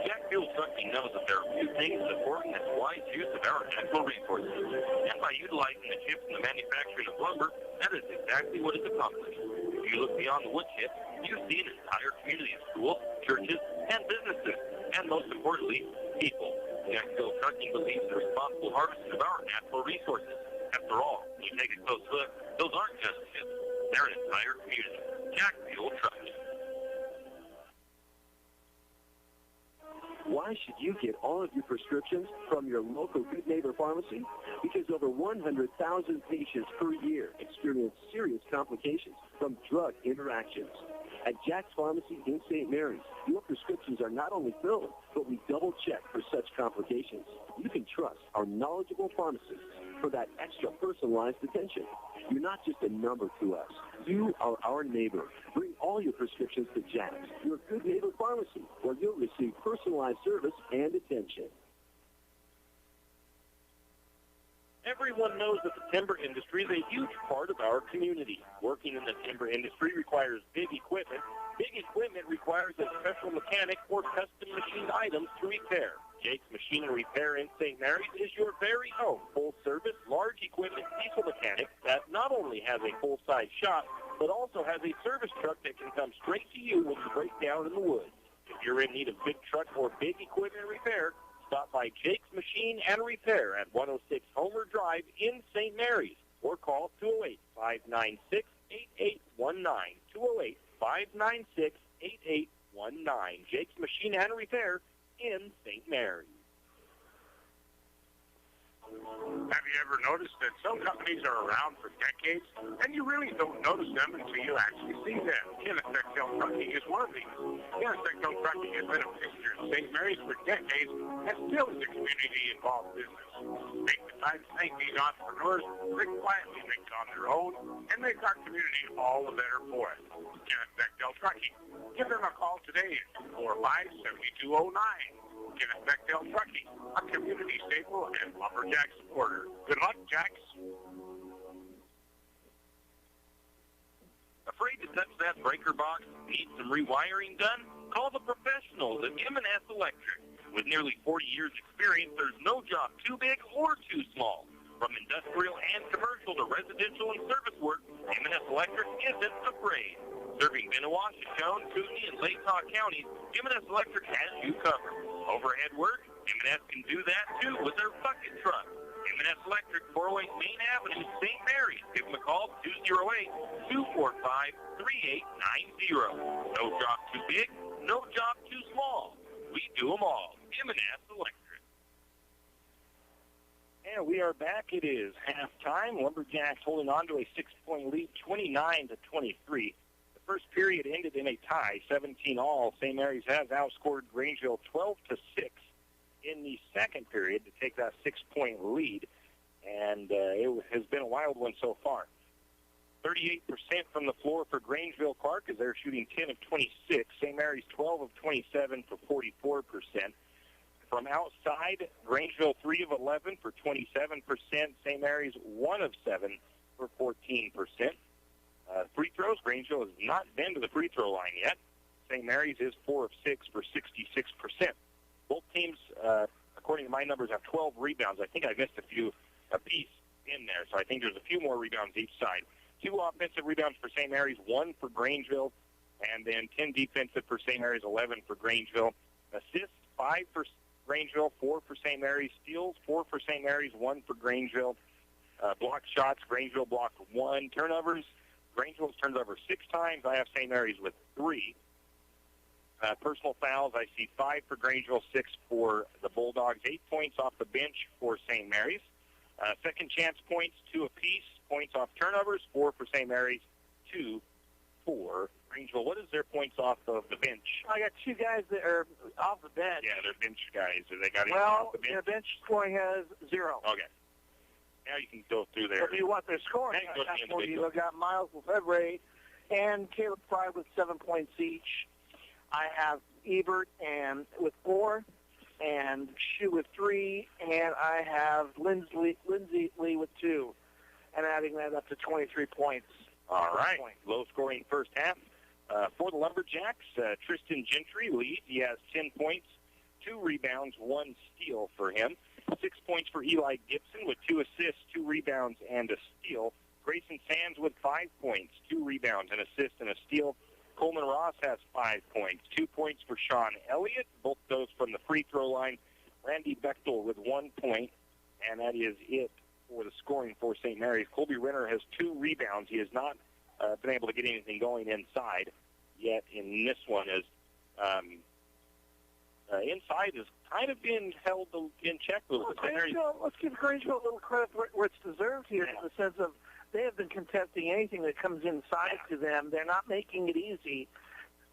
Jack Fuel Trucking knows that there are few things as important as wise use of our natural resources. And by utilizing the chips in the manufacturing of lumber, that is exactly what is accomplished. If you look beyond the wood chips, you see an entire community of schools, churches, and businesses, and most importantly, people. Jack Fuel Trucking believes in the responsible harvesting of our natural resources. After all, when you take a close look, those aren't just chips. They're an entire community. Jack Fuel Trucking. Why should you get all of your prescriptions from your local Good Neighbor Pharmacy? Because over 100,000 patients per year experience serious complications from drug interactions. At Jack's Pharmacy in St. Mary's, your prescriptions are not only filled, but we double-check for such complications. You can trust our knowledgeable pharmacists for that extra personalized attention. You're not just a number to us. You are our neighbor. Bring all your prescriptions to Jack's, your Good Neighbor Pharmacy, where you'll receive personalized service and attention. Everyone knows that the timber industry is a huge part of our community. Working in the timber industry requires big equipment. Big equipment requires a special mechanic or custom machined items to repair. Jake's Machine and Repair in St. Mary's is your very own full-service, large equipment diesel mechanic that not only has a full-size shop, but also has a service truck that can come straight to you when you break down in the woods. If you're in need of big truck or big equipment repair, stop by Jake's Machine and Repair at 106 Homer Drive in St. Mary's or call 208-596-8819. 208-596-8819. Jake's Machine and Repair in St. Mary's. Have you ever noticed that some companies are around for decades, and you really don't notice them until you actually see them? Kenneth Bechtel Trucking is one of these. Kenneth Bechtel Trucking has been a fixture in St. Mary's for decades and still is a community-involved business. Take the time to thank these entrepreneurs. They quietly make it on their own and make our community all the better for it. Kenneth Bechtel Trucking. Give them a call today at 245-7209. Kenneth Bechtel Trucking, a community staple and lumberjack supporter. Good luck, Jacks. Afraid to touch that breaker box? Need some rewiring done? Call the professionals at M&S Electric. With nearly 40 years' experience, there's no job too big or too small. From industrial and commercial to residential and service work, M&S Electric isn't afraid. Serving Benawah, Shoshone, Kootenai, and Latah counties, M&S Electric has you covered. Overhead work, M&S can do that too with their bucket truck. M&S Electric, 408 Main Avenue, St. Mary's. Give them a call, 208-245-3890. No job too big, no job too small. We do them all. M&S Electric. And we are back. It is halftime. Lumberjacks holding on to a 6-point lead, 29-23. First period ended in a tie, 17-all. St. Mary's has outscored Grangeville 12-6 in the second period to take that 6-point lead, and it has been a wild one so far. 38% from the floor for Grangeville Clark as they're shooting 10 of 26. St. Mary's 12 of 27 for 44%. From outside, Grangeville 3 of 11 for 27%. St. Mary's 1 of 7 for 14%. Free throws, Grangeville has not been to the free throw line yet. St. Mary's is 4 of 6 for 66%. Both teams, according to my numbers, have 12 rebounds. I think I missed a few apiece in there, so I think there's a few more rebounds each side. 2 offensive rebounds for St. Mary's, 1 for Grangeville, and then 10 defensive for St. Mary's, 11 for Grangeville. Assists, 5 for Grangeville, 4 for St. Mary's. Steals, 4 for St. Mary's, 1 for Grangeville. Block shots, Grangeville blocked 1. Turnovers, Grangeville's turned over 6 times. I have St. Mary's with 3. Personal fouls, I see 5 for Grangeville, 6 for the Bulldogs. 8 points off the bench for St. Mary's. Second chance points, 2 apiece. Points off turnovers, 4 for St. Mary's, 2 for Grangeville. What is their points off of the bench? I got two guys that are off the bench. Yeah, they're bench guys. They got well, off the bench? Their bench scoring has 0. Okay. Now you can go through there. So if you want their scoring, I've got Miles Lefebvre and Caleb Fry with 7 points each. I have Ebert and with 4, and Shue with 3, and I have Lindsay Lee with 2, and adding that up to 23 points. All right. Low-scoring first half. For the Lumberjacks, Tristan Gentry leads. He has 10 points, 2 rebounds, 1 steal for him. 6 points for Eli Gibson with 2 assists, 2 rebounds, and a steal. Grayson Sands with 5 points, 2 rebounds, an assist, and a steal. Coleman Ross has 5 points, 2 points for Sean Elliott, both those from the free throw line. Randy Bechtel with 1 point, and that is it for the scoring for St. Mary's. Colby Renner has 2 rebounds. He has not been able to get anything going inside yet in this one, as inside has kind of been held in check a little bit. Let's give Grangeville a little credit where it's deserved here, in the sense of they have been contesting anything that comes inside to them. They're not making it easy.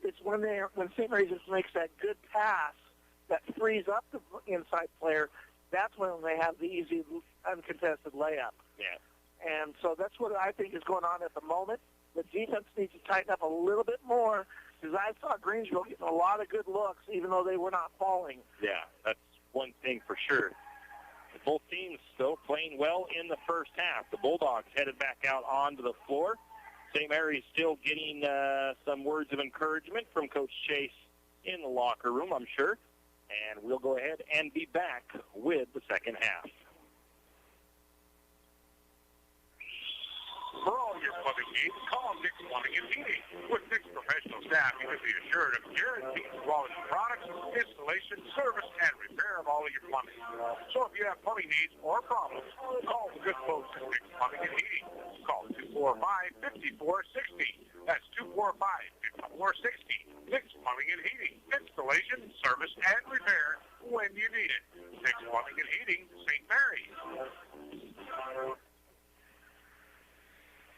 It's when St. Mary's just makes that good pass that frees up the inside player, that's when they have the easy, uncontested layup. Yeah. And so that's what I think is going on at the moment. The defense needs to tighten up a little bit more, because I saw Grangeville getting a lot of good looks, even though they were not falling. Yeah, that's one thing for sure. Both teams still playing well in the first half. The Bulldogs headed back out onto the floor. St. Mary's still getting some words of encouragement from Coach Chase in the locker room, I'm sure. And we'll go ahead and be back with the second half. For all your plumbing needs, call Nick's Plumbing and Heating. With Nick's professional staff, you can be assured of guaranteed quality products, installation, service, and repair of all of your plumbing. So if you have plumbing needs or problems, call the good folks at Nick's Plumbing and Heating. Call 245-5460. That's 245-5460. Nick's Plumbing and Heating. Installation, service, and repair when you need it. Nick's Plumbing and Heating, St. Mary's.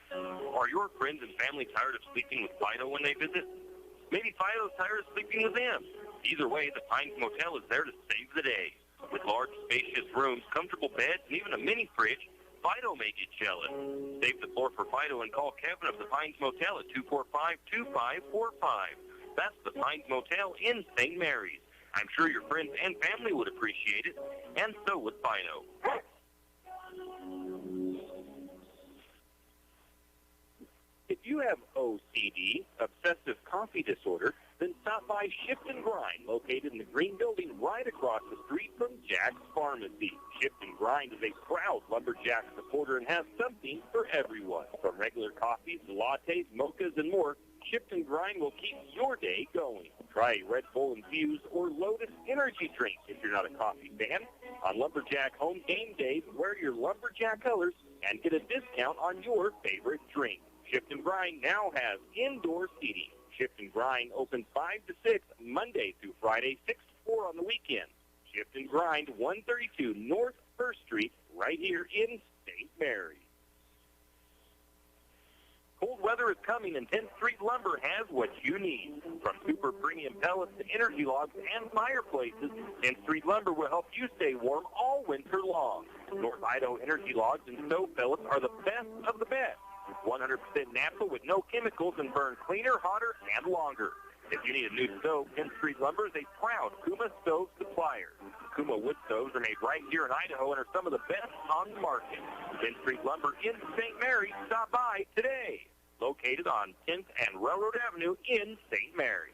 Are your friends and family tired of sleeping with Fido when they visit? Maybe Fido's tired of sleeping with them. Either way, the Pines Motel is there to save the day. With large, spacious rooms, comfortable beds, and even a mini fridge, Fido may get jealous. Save the floor for Fido and call Kevin of the Pines Motel at 245-2545. That's the Pines Motel in St. Mary's. I'm sure your friends and family would appreciate it, and so would Fido. If you have OCD, obsessive coffee disorder, then stop by Shift and Grind, located in the green building right across the street from Jack's Pharmacy. Shift and Grind is a proud Lumberjack supporter and has something for everyone. From regular coffees to lattes, mochas, and more, Shift and Grind will keep your day going. Try Red Bull Infused or Lotus Energy Drink if you're not a coffee fan. On Lumberjack home game days, wear your Lumberjack colors and get a discount on your favorite drink. Shift and Grind now has indoor seating. Shift and Grind open 5 to 6 Monday through Friday, 6 to 4 on the weekend. Shift and Grind, 132 North 1st Street, right here in St. Mary's. Cold weather is coming, and 10th Street Lumber has what you need. From super premium pellets to energy logs and fireplaces, 10th Street Lumber will help you stay warm all winter long. North Idaho energy logs and stove pellets are the best of the best. 100% natural with no chemicals and burn cleaner, hotter, and longer. If you need a new stove, 10th Street Lumber is a proud Kuma stove supplier. Kuma wood stoves are made right here in Idaho and are some of the best on the market. 10th Street Lumber in St. Mary's. Stop by today. Located on 10th and Railroad Avenue in St. Mary's.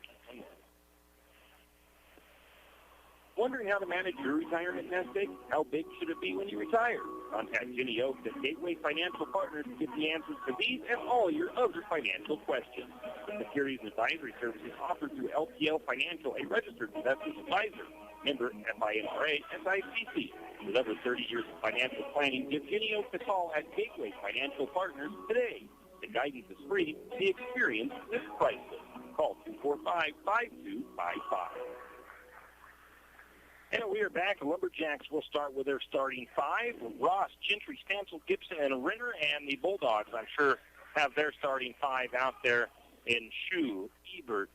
Wondering how to manage your retirement nest egg? How big should it be when you retire? Contact Jenny Oaks at Gateway Financial Partners to get the answers to these and all your other financial questions. Securities and advisory services offered through LPL Financial, a registered investment advisor. Member FINRA, SIPC. With over 30 years of financial planning, give Jenny Oaks a call at Gateway Financial Partners today. The guidance is free. The experience is priceless. Call 245-5255. And we are back. The Lumberjacks will start with their starting 5. Ross, Gentry, Stansel, Gibson, and Renner, and the Bulldogs. I'm sure have their starting five out there in Shu, Ebert,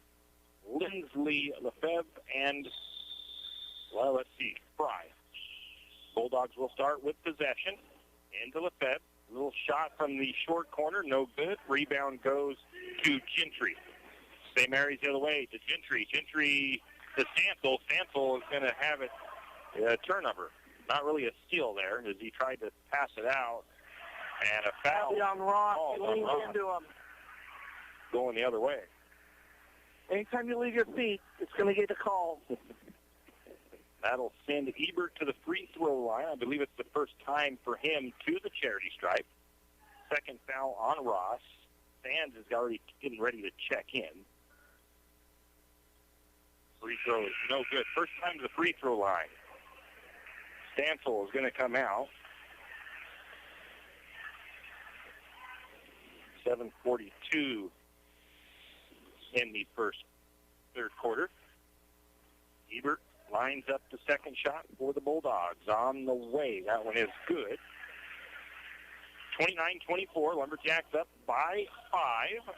Lindsley, Lefebvre, and, well, let's see, Fry. Bulldogs will start with possession into Lefebvre. Little shot from the short corner, no good. Rebound goes to Gentry. St. Mary's the other way to Gentry. Gentry to Stansel. Stansel is going to have it a turnover. Not really a steal there as he tried to pass it out. And a foul. On Ross. He On leans Ross. into him. Going the other way. Anytime you leave your feet, it's going to get a call. That'll send Ebert to the free throw line. I believe it's the first time for him to the charity stripe. Second foul on Ross. Sands is already getting ready to check in. Free throw is no good. First time to the free throw line. Stansel is going to come out. 7:42 in the third quarter. Ebert lines up the second shot for the Bulldogs. On the way. That one is good. 29-24. Lumberjacks up by 5.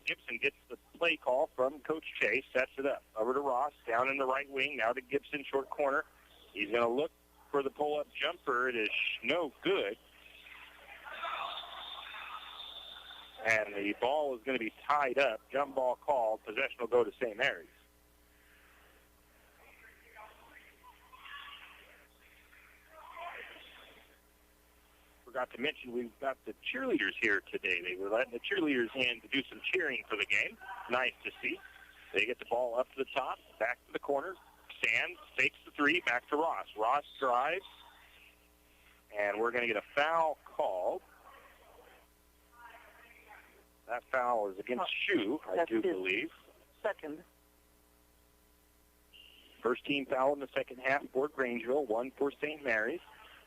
Gibson gets the play call from Coach Chase. Sets it up. Over to Ross. Down in the right wing. Now to Gibson, short corner. He's going to look for the pull-up jumper. It is no good. And the ball is going to be tied up. Jump ball called. Possession will go to St. Mary's. Forgot to mention we've got the cheerleaders here today. They were letting the cheerleaders in to do some cheering for the game. Nice to see. They get the ball up to the top, back to the corner. Sands takes the three, back to Ross. Ross drives, and we're going to get a foul called. That foul is against Shu, I do believe. Second. First team foul in the second half for Grangeville, one for St. Mary's.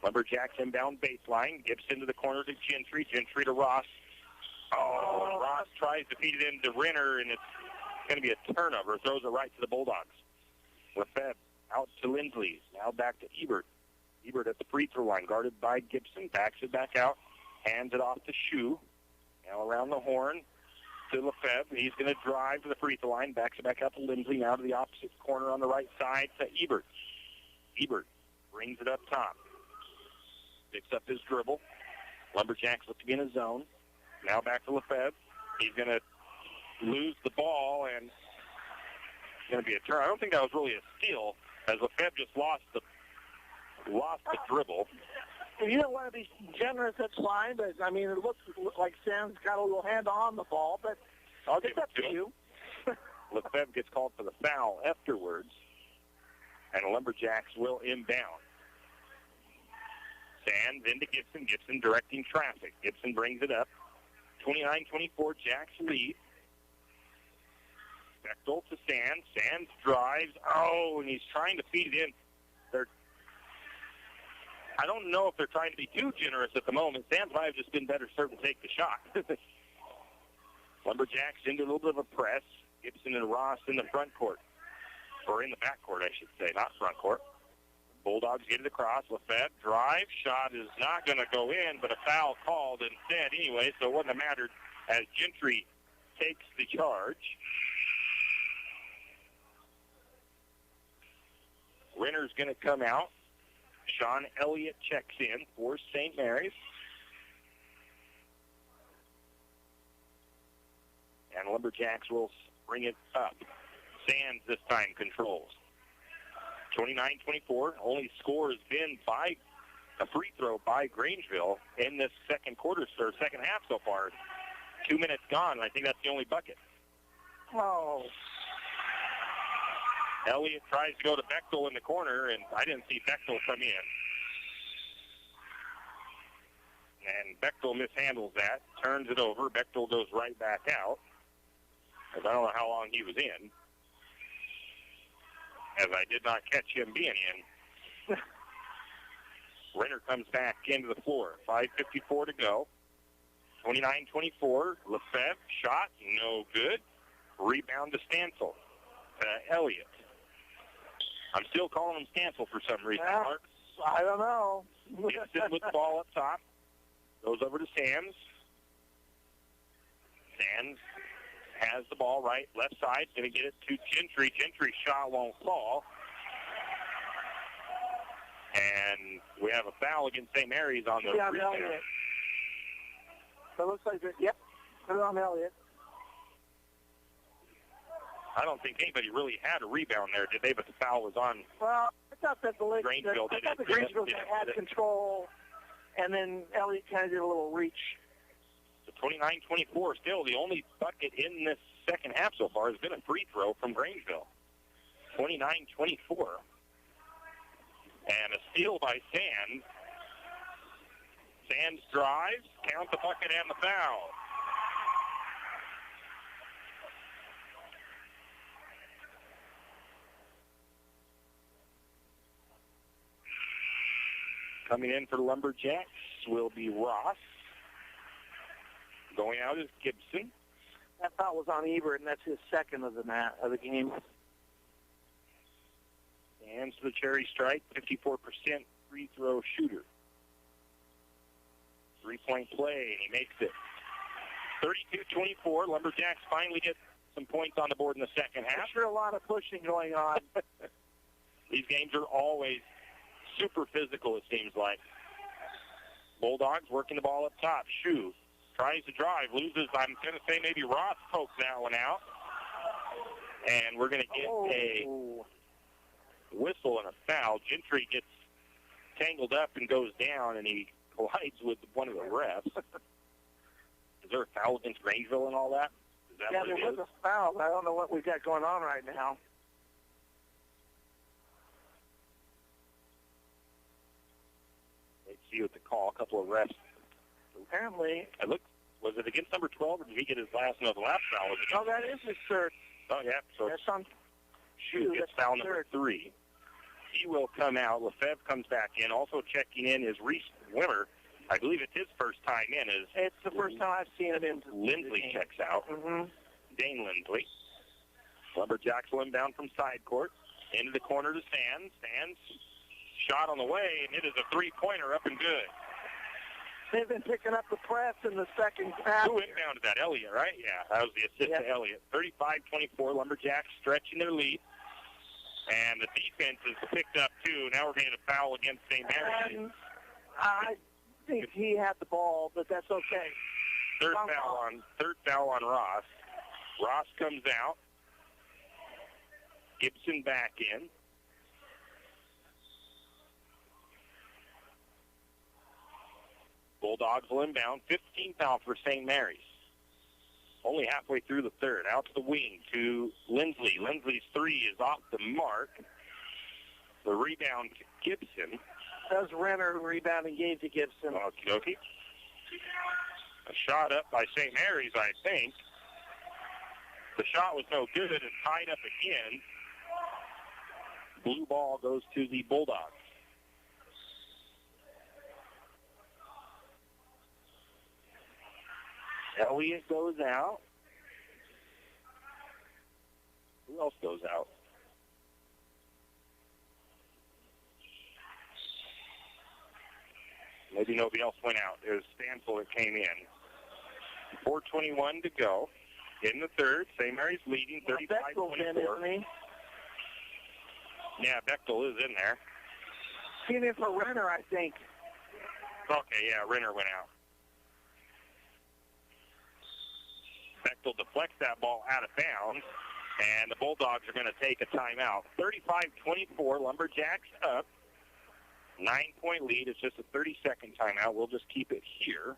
Lumberjacks inbound baseline. Gibson to the corner to Gentry. Gentry to Ross. Oh, Ross tries to feed it into Renner, and it's going to be a turnover. Throws it right to the Bulldogs. Lefebvre out to Lindsley. Now back to Ebert. Ebert at the free throw line, guarded by Gibson. Backs it back out. Hands it off to Shu. Now around the horn to Lefebvre. He's going to drive to the free throw line. Backs it back out to Lindsley. Now to the opposite corner on the right side to Ebert. Ebert brings it up top. Picks up his dribble. Lumberjacks look to be in a zone. Now back to Lefebvre. He's going to lose the ball, and it's going to be a turn. I don't think that was really a steal, as Lefebvre just lost the dribble. If you don't want to be generous, that's fine. But, I mean, it looks like Sam's got a little hand on the ball, but I'll give it's up it to you. Lefebvre gets called for the foul afterwards, and the Lumberjacks will inbound. Sands into Gibson. Gibson directing traffic. Gibson brings it up. 29-24, Jacks lead. Bechtel to Sands. Sands drives. Oh, and he's trying to feed it in. I don't know if they're trying to be too generous at the moment. Sands might have just been better certain to take the shot. Lumberjacks into a little bit of a press. Gibson and Ross in the front court. Or in the back court, I should say, not front court. Bulldogs get it across. Lefebvre drive. Shot is not going to go in, but a foul called instead anyway, so it wouldn't have mattered as Gentry takes the charge. Renner's going to come out. Sean Elliott checks in for St. Mary's. And Lumberjacks will bring it up. Sands this time controls. 29-24. Only score has been by a free throw by Grangeville in this second half so far. 2 minutes gone, and I think that's the only bucket. Oh. Elliott tries to go to Bechtel in the corner, and I didn't see Bechtel come in. And Bechtel mishandles that, turns it over. Bechtel goes right back out, because I don't know how long he was in, as I did not catch him being in. Renner comes back into the floor. 5:54 to go. 29-24. Lefebvre, shot, no good. Rebound to Stansel. Elliott. I'm still calling him Stansel for some reason, Mark. I don't know. Gibson with the ball up top. Goes over to Sands. Sands has the ball left side. Going to get it to Gentry. Gentry's shot won't fall. And we have a foul against St. Mary's on the free throw. Elliott. So it looks like yep, put it on Elliott. I don't think anybody really had a rebound there, did they? But the foul was on. Well, I thought that the Grangeville had control, and then Elliott kind of did a little reach. So 29-24, still the only bucket in this second half so far has been a free throw from Grangeville. 29-24. And a steal by Sands. Sands drives, count the bucket and the foul. Coming in for the Lumberjacks will be Ross. Going out is Gibson. That foul was on Ebert, and that's his second of the game. Sands to the cherry strike, 54% free throw shooter. 3-point play, and he makes it. 32-24. Lumberjacks finally get some points on the board in the second half. There's sure a lot of pushing going on. These games are always super physical, it seems like. Bulldogs working the ball up top. Shu tries to drive, loses. I'm going to say maybe Ross pokes that one out. And we're going to get a whistle and a foul. Gentry gets tangled up and goes down, and he collides with one of the refs. Is there a foul against Grangeville and all that? Is that what there it was a foul, but I don't know what we've got going on right now. Let's see what the call. A couple of refs. Apparently. Was it against number 12, or did he get his last? No, the last foul was against. Oh, that is his third. Oh, yeah. So that's on Shu gets foul number 3. He will come out. Lefebvre comes back in. Also checking in is Reese Wimmer. I believe it's his first time in. It's the first time I've seen him in. Lindley checks out. Mm-hmm. Dane Lindley. Lumberjacks will inbound from side court. Into the corner to Sands. Sands shot on the way, and it is a three-pointer up and good. They've been picking up the press in the second half. Who inbounded that? Elliott, right? Yeah, that was the assist to Elliott. 35-24, Lumberjacks stretching their lead. And the defense is picked up, too. Now we're getting a foul against St. Mary's. I think he had the ball, but that's okay. Third foul on Ross. Ross comes out. Gibson back in. Bulldogs will inbound. 15 foul for St. Mary's. Only halfway through the third. Out to the wing to Lindley. Lindley's three is off the mark. The rebound to Gibson. That was Renner who rebounded and gave to Gibson. Okie dokie. A shot up by St. Mary's, I think. The shot was no good and tied up again. Blue ball goes to the Bulldogs. Elliott goes out. Who else goes out? Maybe nobody else went out. It was Stansel that came in. 4:21 to go in the third. St. Mary's leading 35-24. Yeah, Bechtel is in there. He's in for Renner, I think. Okay, yeah, Renner went out. Bechtel deflects that ball out of bounds, and the Bulldogs are going to take a timeout. 35-24, Lumberjacks up. 9-point lead. It's just a 30-second timeout. We'll just keep it here.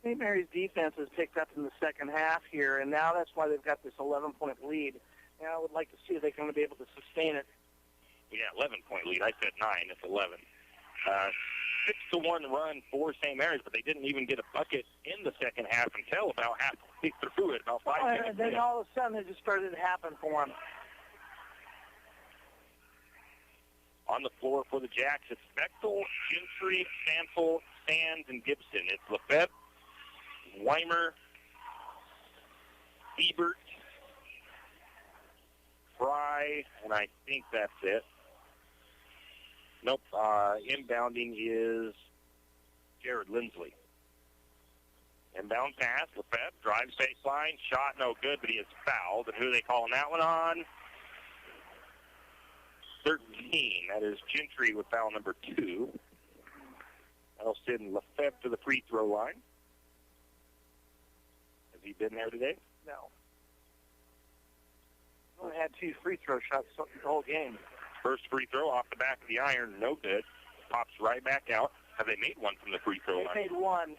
St. Mary's defense has picked up in the second half here, and now that's why they've got this 11-point lead. Now I would like to see if they're going to be able to sustain it. Yeah, 11-point lead. I said 9. It's 11. 6-1 run for St. Mary's, but they didn't even get a bucket in the second half until about halfway through it, about 5 minutes. And then all of a sudden it just started to happen for them. On the floor for the Jacks, it's Bechtel, Gentry, Stansel, Sands, and Gibson. It's Lefebvre, Weimer, Ebert, Fry, and I think that's it. Nope. Inbounding is Jared Lindsley. Inbound pass, Lefebvre drives baseline, shot no good, but he is fouled. And who are they calling that one on? 13. That is Gentry with foul number 2. That'll send Lefebvre to the free throw line. Has he been there today? No. Only had 2 free throw shots the whole game. First free throw off the back of the iron, no good. Pops right back out. Have they made one from the free throw line? They made one.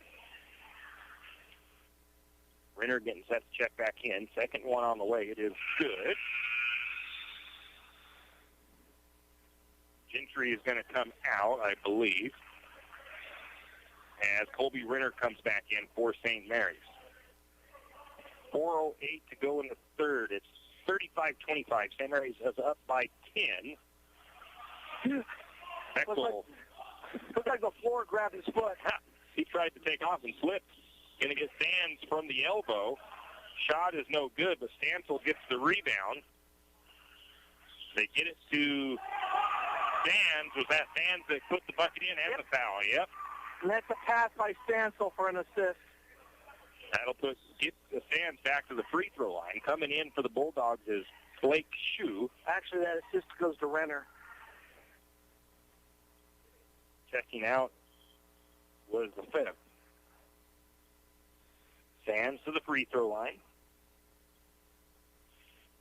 Renner getting set to check back in. Second one on the way. It is good. Gentry is going to come out, I believe, as Colby Renner comes back in for St. Mary's. 4:08 to go in the third. It's 35-25. St. Mary's is up by 10. Bechtel. Looks like the floor grabbed his foot. He tried to take off and slipped. Going to get Sands from the elbow. Shot is no good, but Stansel gets the rebound. They get it to Sands. Was that Sands that put the bucket in and the foul? Yep. And that's a pass by Stansel for an assist. That'll get the Sands back to the free throw line. Coming in for the Bulldogs is Blake Shue. Actually, that assist goes to Renner. Checking out was the fifth. Sands to the free throw line.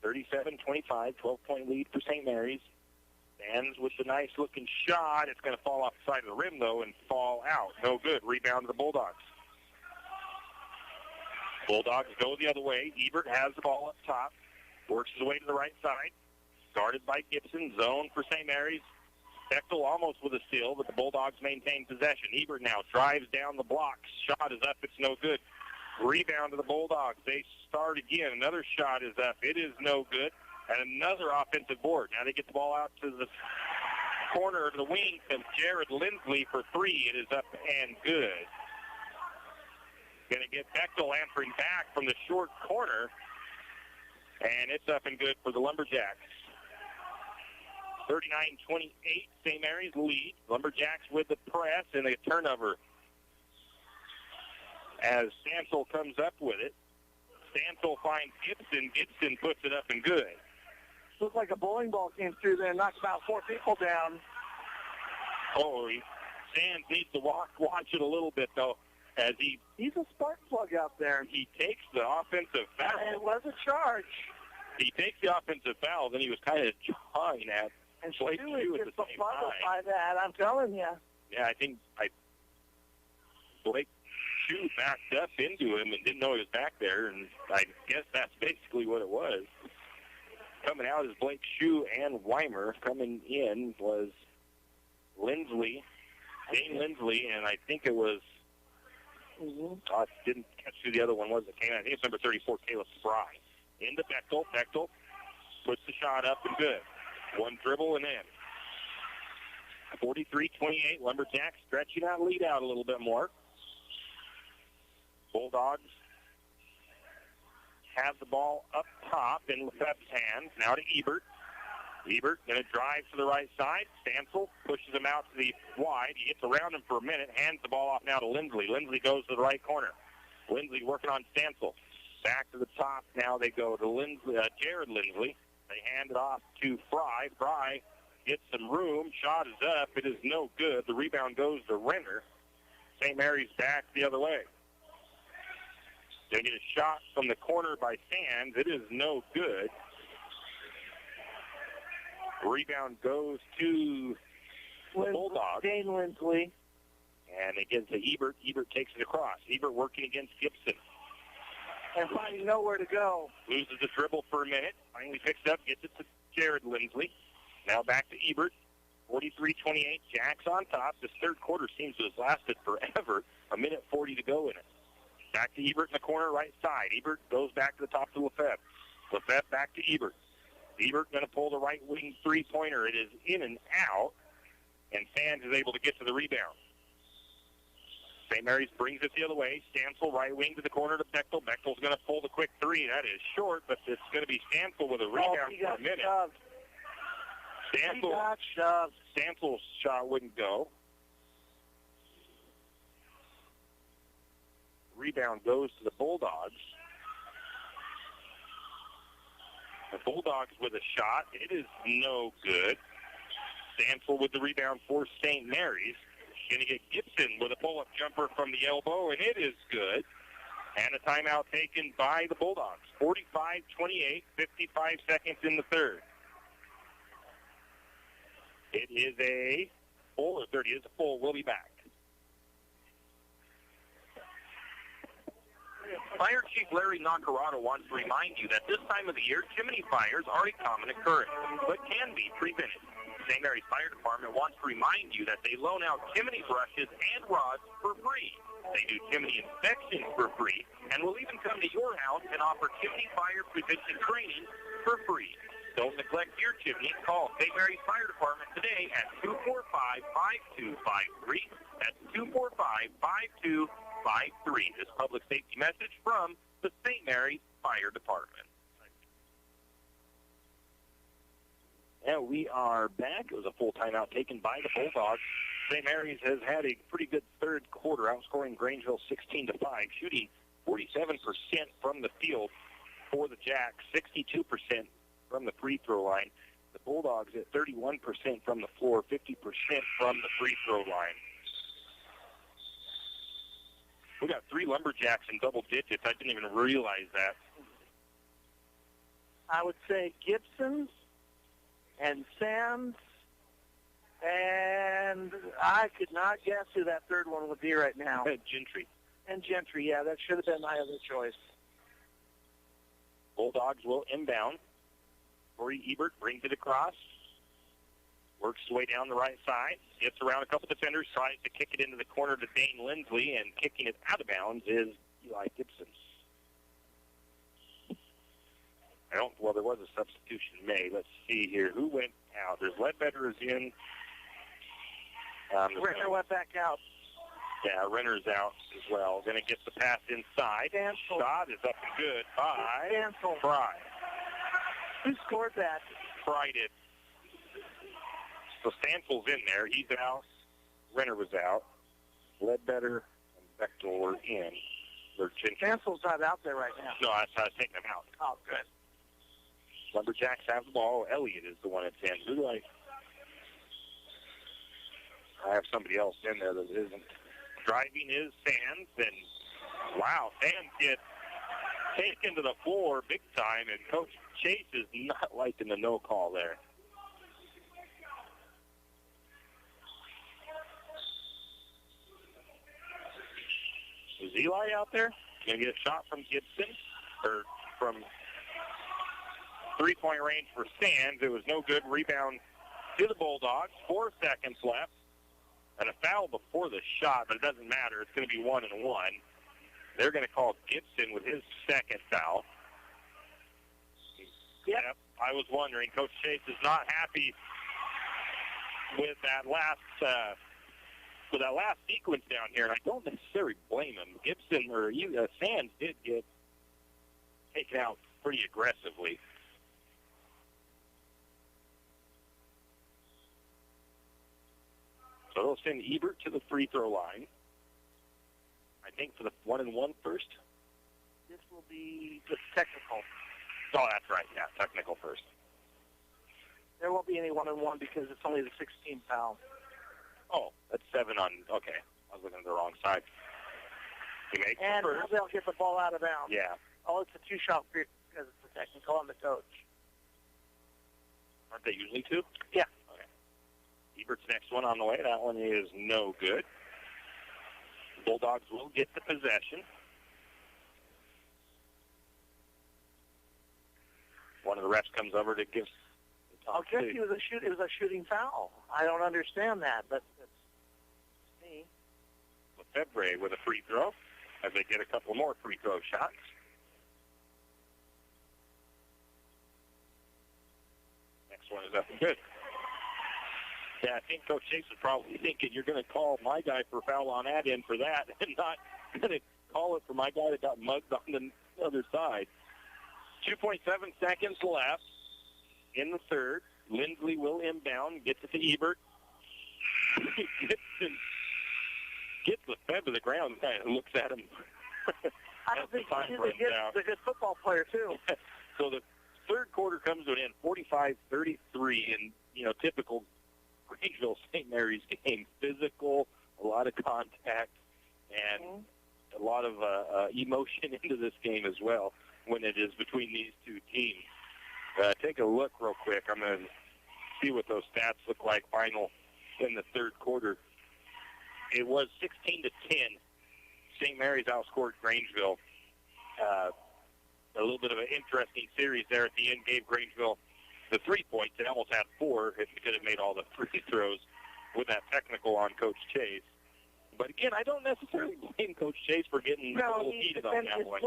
37-25, 12-point lead for St. Mary's. Sands with the nice-looking shot. It's going to fall off the side of the rim, though, and fall out. No good. Rebound to the Bulldogs. Bulldogs go the other way. Ebert has the ball up top. Works his way to the right side. Guarded by Gibson. Zone for St. Mary's. Bechtel almost with a steal, but the Bulldogs maintain possession. Ebert now drives down the block. Shot is up. It's no good. Rebound to the Bulldogs. They start again. Another shot is up. It is no good. And another offensive board. Now they get the ball out to the corner of the wing to Jared Lindsley for 3. It is up and good. Going to get Bechtel answering back from the short corner. And it's up and good for the Lumberjacks. 39-28, St. Mary's lead. Lumberjacks with the press and a turnover as Stansel comes up with it. Stansel finds Gibson. Gibson puts it up and good. Looks like a bowling ball came through there and knocked about 4 people down. Oh, Sands needs to watch it a little bit, though, as he's a spark plug out there. He takes the offensive foul. And it was a charge. He takes the offensive foul, then he was kind of jawing at and Blake Shue at the same time. By that, I'm telling you. Yeah, I think Blake Shue backed up into him and didn't know he was back there, and I guess that's basically what it was. Coming out is Blake Shue and Weimer. Coming in was Lindsley, Dane Lindsley, and I think it was, I didn't catch who the other one was that came out. I think it's number 34, Caleb Fry. Into Bechtel. Bechtel puts the shot up and good. One dribble and in. 43-28, Lumberjacks stretching out, lead out a little bit more. Bulldogs have the ball up top in Lefebvre's hands. Now to Ebert. Ebert going to drive to the right side. Stansel pushes him out to the wide. He gets around him for a minute, hands the ball off now to Lindsley. Lindsley goes to the right corner. Lindsley working on Stansel. Back to the top. Now they go to Jared Lindsley. They hand it off to Fry. Fry gets some room. Shot is up. It is no good. The rebound goes to Renner. St. Mary's back the other way. They get a shot from the corner by Sands. It is no good. Rebound goes to the Bulldogs. Dane Lindsley. And it gets to Ebert. Ebert takes it across. Ebert working against Gibson. And finding nowhere to go. Loses the dribble for a minute. Finally picks it up, gets it to Jared Lindsley. Now back to Ebert. 43-28, Jacks on top. This third quarter seems to have lasted forever. 1:40 to go in it. Back to Ebert in the corner, right side. Ebert goes back to the top to Lefebvre. Lefebvre back to Ebert. Ebert going to pull the right wing three-pointer. It is in and out, and Sands is able to get to the rebound. St. Mary's brings it the other way. Stansel right wing to the corner to Bechtel. Bechtel's going to pull the quick three. That is short, but it's going to be Stansel with a rebound for a minute. Stansel's shot wouldn't go. rebound goes to the Bulldogs. The Bulldogs with a shot. It is no good. Stansel with the rebound for St. Mary's. Going to get Gibson with a pull-up jumper from the elbow, and it is good. And a timeout taken by the Bulldogs. 45-28, 55 seconds in the third. It is a full, or 30 is a full. We'll be back. Fire Chief Larry Nacarado wants to remind you that this time of the year, chimney fires are a common occurrence, but can be prevented. St. Mary's Fire Department wants to remind you that they loan out chimney brushes and rods for free. They do chimney inspections for free, and will even come to your house and offer chimney fire prevention training for free. Don't neglect your chimney. Call St. Mary's Fire Department today at 245-5253. That's 245-5253. This public safety message from the St. Mary's Fire Department. And we are back. It was a full timeout taken by the Bulldogs. St. Mary's has had a pretty good third quarter, outscoring Grangeville 16-5, shooting 47% from the field for the Jacks, 62% from the free throw line. The Bulldogs at 31% from the floor, 50% from the free throw line. We got 3 Lumberjacks in double digits. I didn't even realize that. I would say Gibson and Sands, and I could not guess who that third one would be right now. Gentry. And Gentry, yeah, that should have been my other choice. Bulldogs will inbound. Corey Ebert brings it across, works his way down the right side, gets around a couple defenders, tries to kick it into the corner to Dane Lindsley, and kicking it out of bounds is Eli Gibson. Well, there was a substitution made. Let's see here. Who went out? There's Ledbetter is in. Renner went back out. Yeah, Renner's out as well. Going to get the pass inside. Stansel. Shot is up and good by Stansel. Fry. Who scored that? Fry did. So Stansel's in there. He's out. Renner was out. Ledbetter and Bechtel were in. Stansel's not out there right now. No, that's how I take them out. Oh, good. Lumberjacks have the ball. Elliott is the one that's in. Who do I have somebody else in there that isn't. Driving is Sands, and wow, Sands gets taken to the floor big time, and Coach Chase is not liking the no call there. Is Eli out there? Going to get a shot from Gibson, or from three-point range for Sands. It was no good. Rebound to the Bulldogs. 4 seconds left. And a foul before the shot, but it doesn't matter. It's going to be 1-1. They're going to call Gibson with his second foul. Yep. I was wondering. Coach Chase is not happy with that last sequence down here, and I don't necessarily blame him. Gibson or Sands did get taken out pretty aggressively. So they'll send Ebert to the free throw line. I think for the 1-1 first. This will be the technical. Oh, that's right. Yeah, technical first. There won't be any 1-1 because it's only the 16th foul. Oh, that's 7 on. Okay, I was looking at the wrong side. He makes and the first. They'll get the ball out of bounds. Yeah. Oh, it's a 2-shot because it's the technical on the coach. Aren't they usually 2? Yeah. Ebert's next one on the way. That one is no good. Bulldogs will get the possession. One of the refs comes over to give. I'll guess it was a shooting foul. I don't understand that, but it's me. Lefebvre with a free throw as they get a couple more free throw shots. Next one is up and good. Yeah, I think Coach Chase is probably thinking you're going to call my guy for foul on that end for that and not going to call it for my guy that got mugged on the other side. 2.7 seconds left in the third. Lindsley will inbound, gets it to Ebert. Gets Lefebvre to the ground, kind of looks at him I don't think he's a good football player, too. So the third quarter comes to an end, 45-33, and, typical Grangeville St. Mary's game. Physical, a lot of contact, and a lot of emotion into this game as well when it is between these two teams. Take a look real quick. I'm going to see what those stats look like final in the third quarter. It was 16-10. St. Mary's outscored Grangeville. A little bit of an interesting series there at the end gave Grangeville the 3 points. They almost had 4 if they could have made all the free throws with that technical on Coach Chase. But again, I don't necessarily blame Coach Chase for getting a little heated on that one.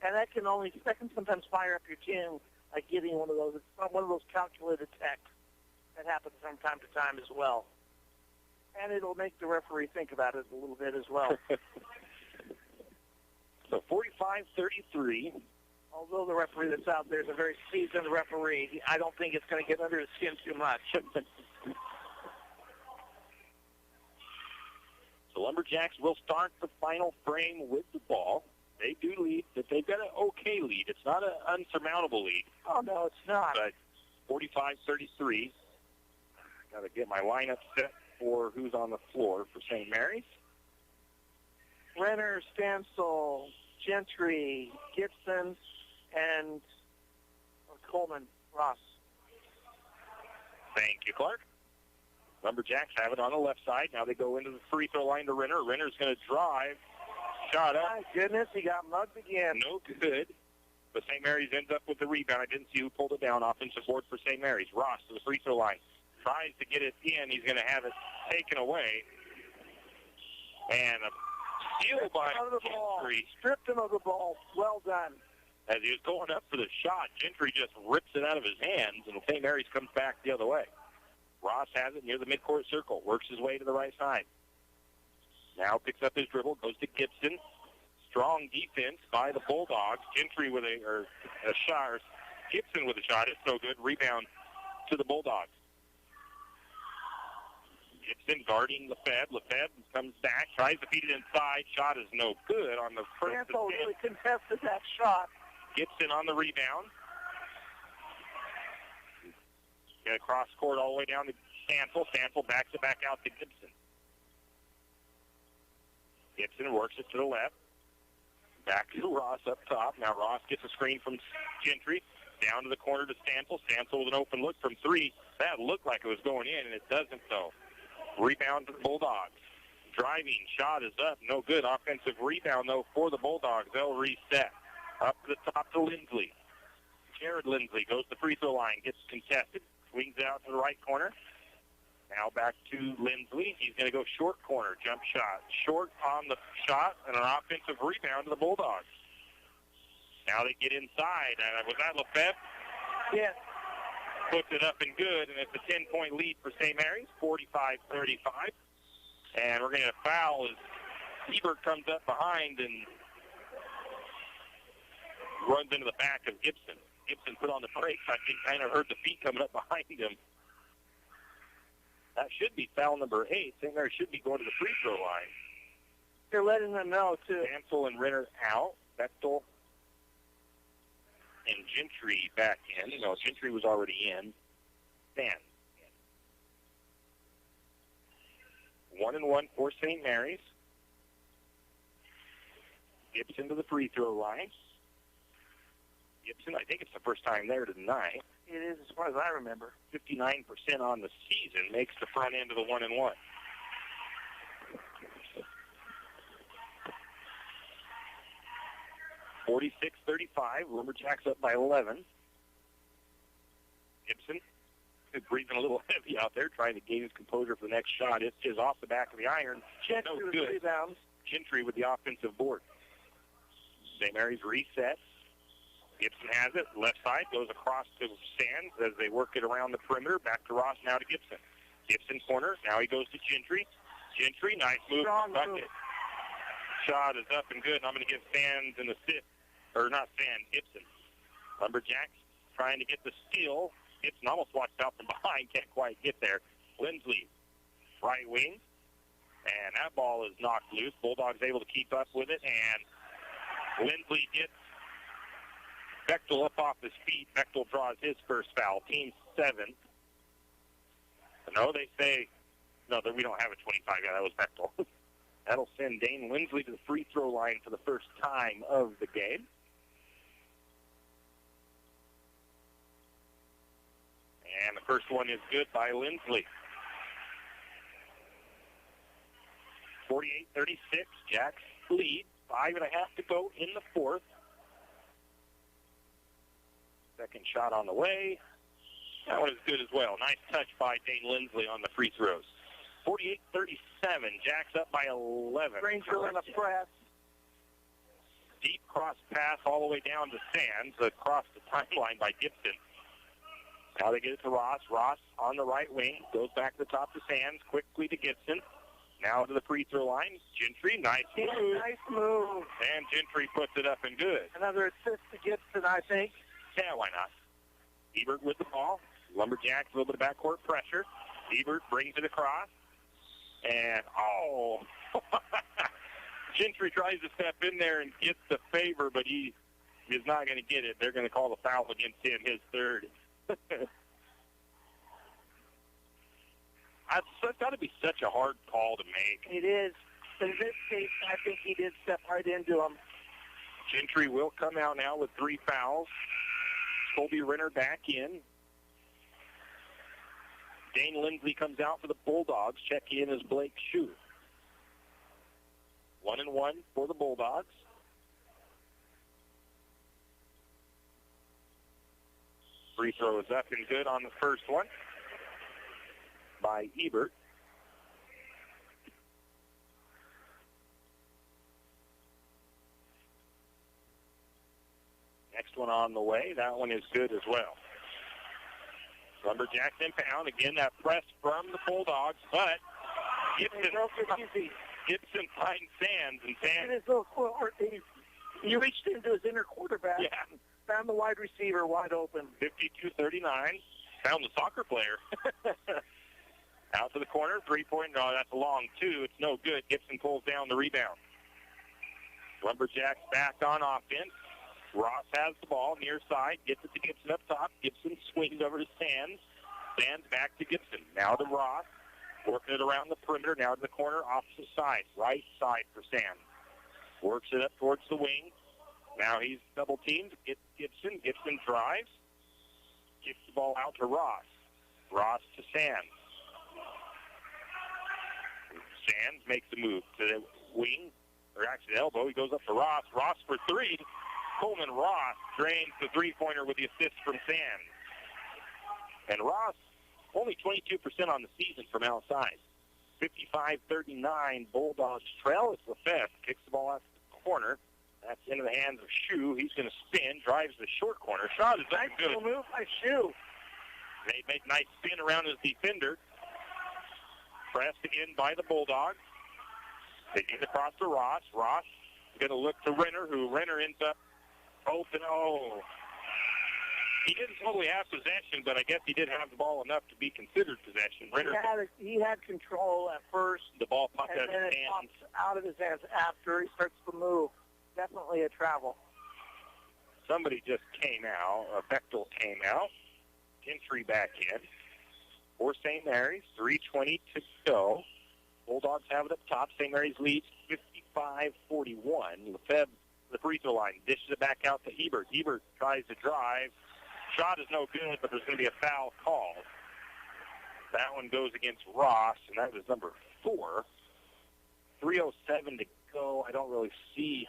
And that can sometimes fire up your team, like getting one of those. It's not one of those calculated attacks that happens from time to time as well. And it'll make the referee think about it a little bit as well. So 45-33. Although the referee that's out there is a very seasoned referee, I don't think it's going to get under his skin too much. The Lumberjacks will start the final frame with the ball. They do lead, but they've got an okay lead. It's not an unsurmountable lead. Oh, no, it's not. But 45-33. Got to get my lineup set for who's on the floor for St. Mary's. Renner, Stansel, Gentry, Gibson, and Coleman, Ross. Thank you, Clark. Lumberjacks have it on the left side. Now they go into the free throw line to Renner. Renner's going to drive. Shot up. My goodness, he got mugged again. No good. But St. Mary's ends up with the rebound. I didn't see who pulled it down. Offensive board for St. Mary's. Ross to the free throw line. Tries to get it in. He's going to have it taken away. And a steal by Gentry. Stripped him of the ball. Well done. As he was going up for the shot, Gentry just rips it out of his hands, and St. Mary's comes back the other way. Ross has it near the midcourt circle, works his way to the right side. Now picks up his dribble, goes to Gibson. Strong defense by the Bulldogs. Gentry with a shot. Gibson with a shot. It's no good. Rebound to the Bulldogs. Gibson guarding Lefebvre. Lefebvre comes back, tries to feed it inside. Shot is no good on the first attempt. Really contested that shot. Gibson on the rebound. Got cross court all the way down to Stansel. Stansel backs it back out to Gibson. Gibson works it to the left. Back to Ross up top. Now Ross gets a screen from Gentry. Down to the corner to Stansel. Stansel with an open look from 3. That looked like it was going in, and it doesn't, though. Rebound to the Bulldogs. Driving. Shot is up. No good. Offensive rebound, though, for the Bulldogs. They'll reset. Up to the top to Lindsley. Jared Lindsley goes to the free throw line. Gets contested. Swings out to the right corner. Now back to Lindsley. He's going to go short corner. Jump shot. Short on the shot and an offensive rebound to the Bulldogs. Now they get inside. Was that Lefebvre? Yes. Puts it up and good, and it's a 10-point lead for St. Mary's, 45-35. And we're going to foul as Hebert comes up behind and runs into the back of Gibson. Gibson put on the brakes. I think kind of heard the feet coming up behind him. That should be foul number 8. St. Mary's should be going to the free throw line. They're letting them know, too. Stansel and Renner out. Bechtel and Gentry back in. No, Gentry was already in. Stan. 1-1 for St. Mary's. Gibson to the free throw line. Gibson, I think it's the first time there tonight. It is, as far as I remember. 59% on the season makes the front end of the 1-1. (46-35). Lumberjacks up by 11. Gibson is breathing a little heavy out there, trying to gain his composure for the next shot. It is off the back of the iron. Gentry with the rebounds. Gentry with the offensive board. St. Mary's resets. Gibson has it. Left side goes across to Sands as they work it around the perimeter. Back to Ross, now to Gibson. Gibson corner. Now he goes to Gentry. Gentry, nice move. Bucket. Shot is up and good. And I'm going to give Sands an assist. Or not Sands, Gibson. Lumberjacks trying to get the steal. Gibson almost watched out from behind. Can't quite get there. Lindsley, right wing. And that ball is knocked loose. Bulldogs able to keep up with it. And Lindsley gets Bechtel up off his feet. Bechtel draws his first foul. Team 7. No, they say, no, we don't have a 25 guy. That was Bechtel. That'll send Dane Lindsley to the free throw line for the first time of the game. And the first one is good by Lindsley. 48-36, Jacks lead. 5.5 to go in the fourth. Second shot on the way. That one is good as well. Nice touch by Dane Lindsley on the free throws. 48-37, Jacks up by 11. Grangeville in the press. Deep cross pass all the way down to Sands, across the timeline by Gibson. Now they get it to Ross. Ross on the right wing, goes back to the top to Sands, quickly to Gibson. Now to the free throw line. Gentry, nice move. Nice move. And Gentry puts it up and good. Another assist to Gibson, I think. Yeah, why not? Ebert with the ball. Lumberjacks, a little bit of backcourt pressure. Ebert brings it across. And, Gentry tries to step in there and gets the favor, but he is not going to get it. They're going to call the foul against him, his third. That's got to be such a hard call to make. It is. But in this case, I think he did step right into him. Gentry will come out now with 3 fouls. Colby Renner back in. Dane Lindsley comes out for the Bulldogs. Check in as Blake Shue. 1-1 for the Bulldogs. Free throw is up and good on the first one by Ebert. Next one on the way. That one is good as well. Lumberjacks inbound. Again, that press from the Bulldogs, but Gibson finds Sands, and Sands... His little court, he reached into his inner quarterback. Yeah. Found the wide receiver wide open. 52-39. Found the soccer player. Out to the corner. 3-point. No, that's a long 2. It's no good. Gibson pulls down the rebound. Lumberjacks back on offense. Ross has the ball near side. Gets it to Gibson up top. Gibson swings over to Sands. Sands back to Gibson. Now to Ross. Working it around the perimeter. Now to the corner. Opposite side. Right side for Sands. Works it up towards the wing. Now he's double-teamed. Gets Gibson. Gibson drives. Kicks the ball out to Ross. Ross to Sands. Sands makes the move to the wing, or actually the elbow. He goes up to Ross. Ross for 3. Coleman Ross drains the three-pointer with the assist from Sands. And Ross, only 22% on the season from outside. 55-39, Bulldogs trail. It's Lefebvre. Kicks the ball out to the corner. That's into the hands of Shue. He's going to spin, drives the short corner. Shot is up and good. Nice move by Shue. They make a nice spin around his defender. Pressed again by the Bulldogs. They get across to Ross. Ross is going to look to Renner, who Renner ends up open. Oh, he didn't totally have possession, but I guess he did have the ball enough to be considered possession. Renner, he had control at first. The ball popped out of his hands. It pops out of his hands after he starts to move. Definitely a travel. Somebody just came out. Bechtel came out. Gentry back in. For St. Mary's, 3:20 to go. Bulldogs have it up top. St. Mary's leads 55-41. Lefebvre, the free throw line, dishes it back out to Ebert. Ebert tries to drive. Shot is no good, but there's going to be a foul called. That one goes against Ross, and that was number 4. 3:07 to go. I don't really see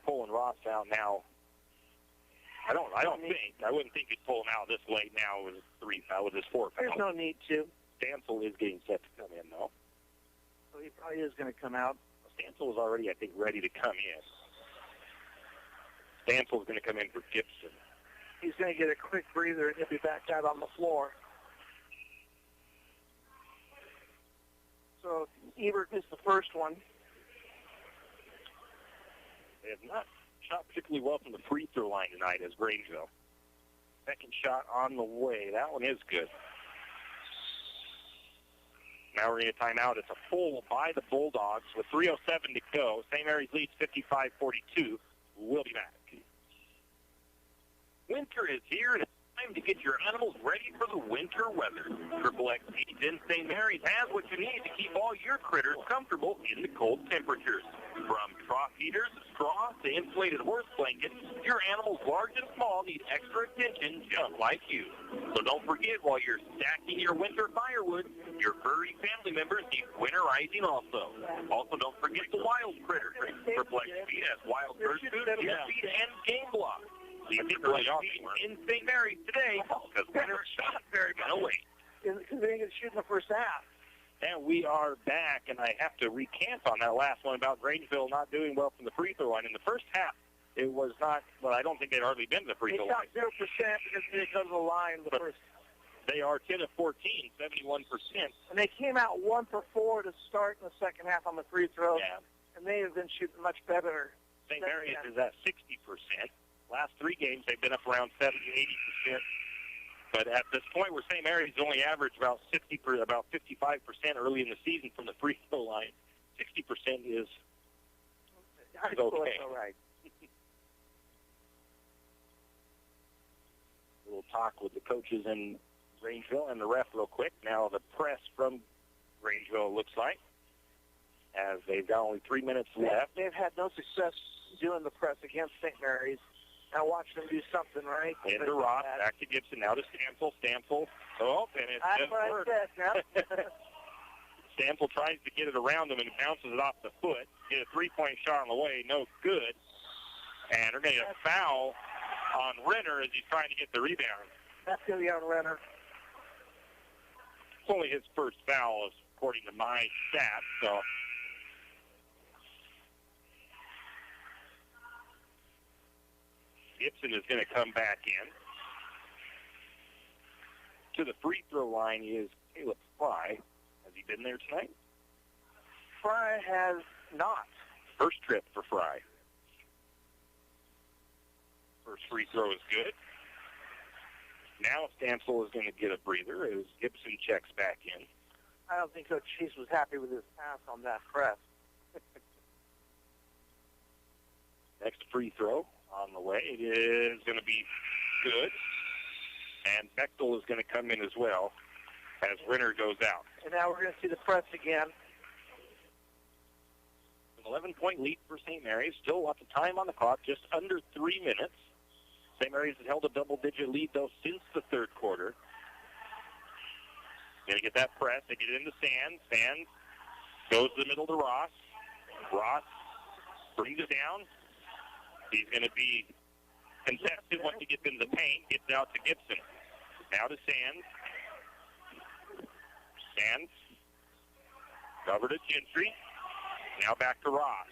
pulling Ross out now. I wouldn't think he'd pull him out this late now with his 4 foul. There's no need to. Stansel is getting set to come in, though. So he probably is going to come out. Stansel is already, I think, ready to come in. Stansel is going to come in for Gibson. He's going to get a quick breather, and he'll be back out on the floor. So Ebert missed the first one. They have not shot particularly well from the free throw line tonight as Grangeville. Second shot on the way. That one is good. Now we're going to timeout. It's a full by the Bulldogs with 3:07 to go. St. Mary's leads 55-42. We'll be back. Winter is here, and it's time to get your animals ready for the winter weather. Triple X Feeds in St. Mary's has what you need to keep all your critters comfortable in the cold temperatures. From trough heaters, straw, to insulated horse blankets, your animals large and small need extra attention just like you. So don't forget, while you're stacking your winter firewood, your furry family members need winterizing also. Also, don't forget the wild critters. Triple X Feed has wild bird food, feed, and game blocks. See Triple X Feed in St. Mary's today, because winter is not very far away. Because they didn't get shoot in the first half. And we are back, and I have to recant on that last one about Grangeville not doing well from the free throw line. In the first half, it was not, well, I don't think they'd hardly been to the free throw line. They shot 0% because they didn't go to the line the first. They are 10 of 14, 71%. And they came out 1 for 4 to start in the second half on the free throw. Yeah. And they have been shooting much better. St. Mary's is at 60%. Last 3 games, they've been up around 70, 80%. But at this point, where St. Mary's only averaged about 55% early in the season from the free throw line, 60% is okay. All right. We'll talk with the coaches in Grangeville and the ref real quick. Now the press from Grangeville looks like, as they've got only 3 minutes left. They've had no success doing the press against St. Mary's. Now watch them do something, right? Into Ross, back to Gibson, now to Stansel. Oh, and it That's just what worked. I said, yeah. Stansel tries to get it around him and bounces it off the foot. Get a three-point shot on the way, no good. And they're going to get a foul on Renner as he's trying to get the rebound. That's going to be on Renner. It's only his first foul, according to my stats, so... Gibson is going to come back in. To the free throw line is Caleb Fry. Has he been there tonight? Fry has not. First trip for Fry. First free throw is good. Now Stansel is going to get a breather as Gibson checks back in. I don't think Coach Chase was happy with his pass on that press. Next free throw on the way. It is going to be good. And Bechtel is going to come in as well as Renner goes out. And now we're going to see the press again. An 11-point lead for St. Mary's. Still lots of time on the clock, just under 3 minutes. St. Mary's has held a double-digit lead, though, since the third quarter. Going to get that press. They get it into Sands. Sands goes to the middle to Ross. Ross brings it down. He's going to be contested once he gets into the paint. Gets out to Gibson. Now to Sands. Sands. Cover to Gentry. Now back to Ross.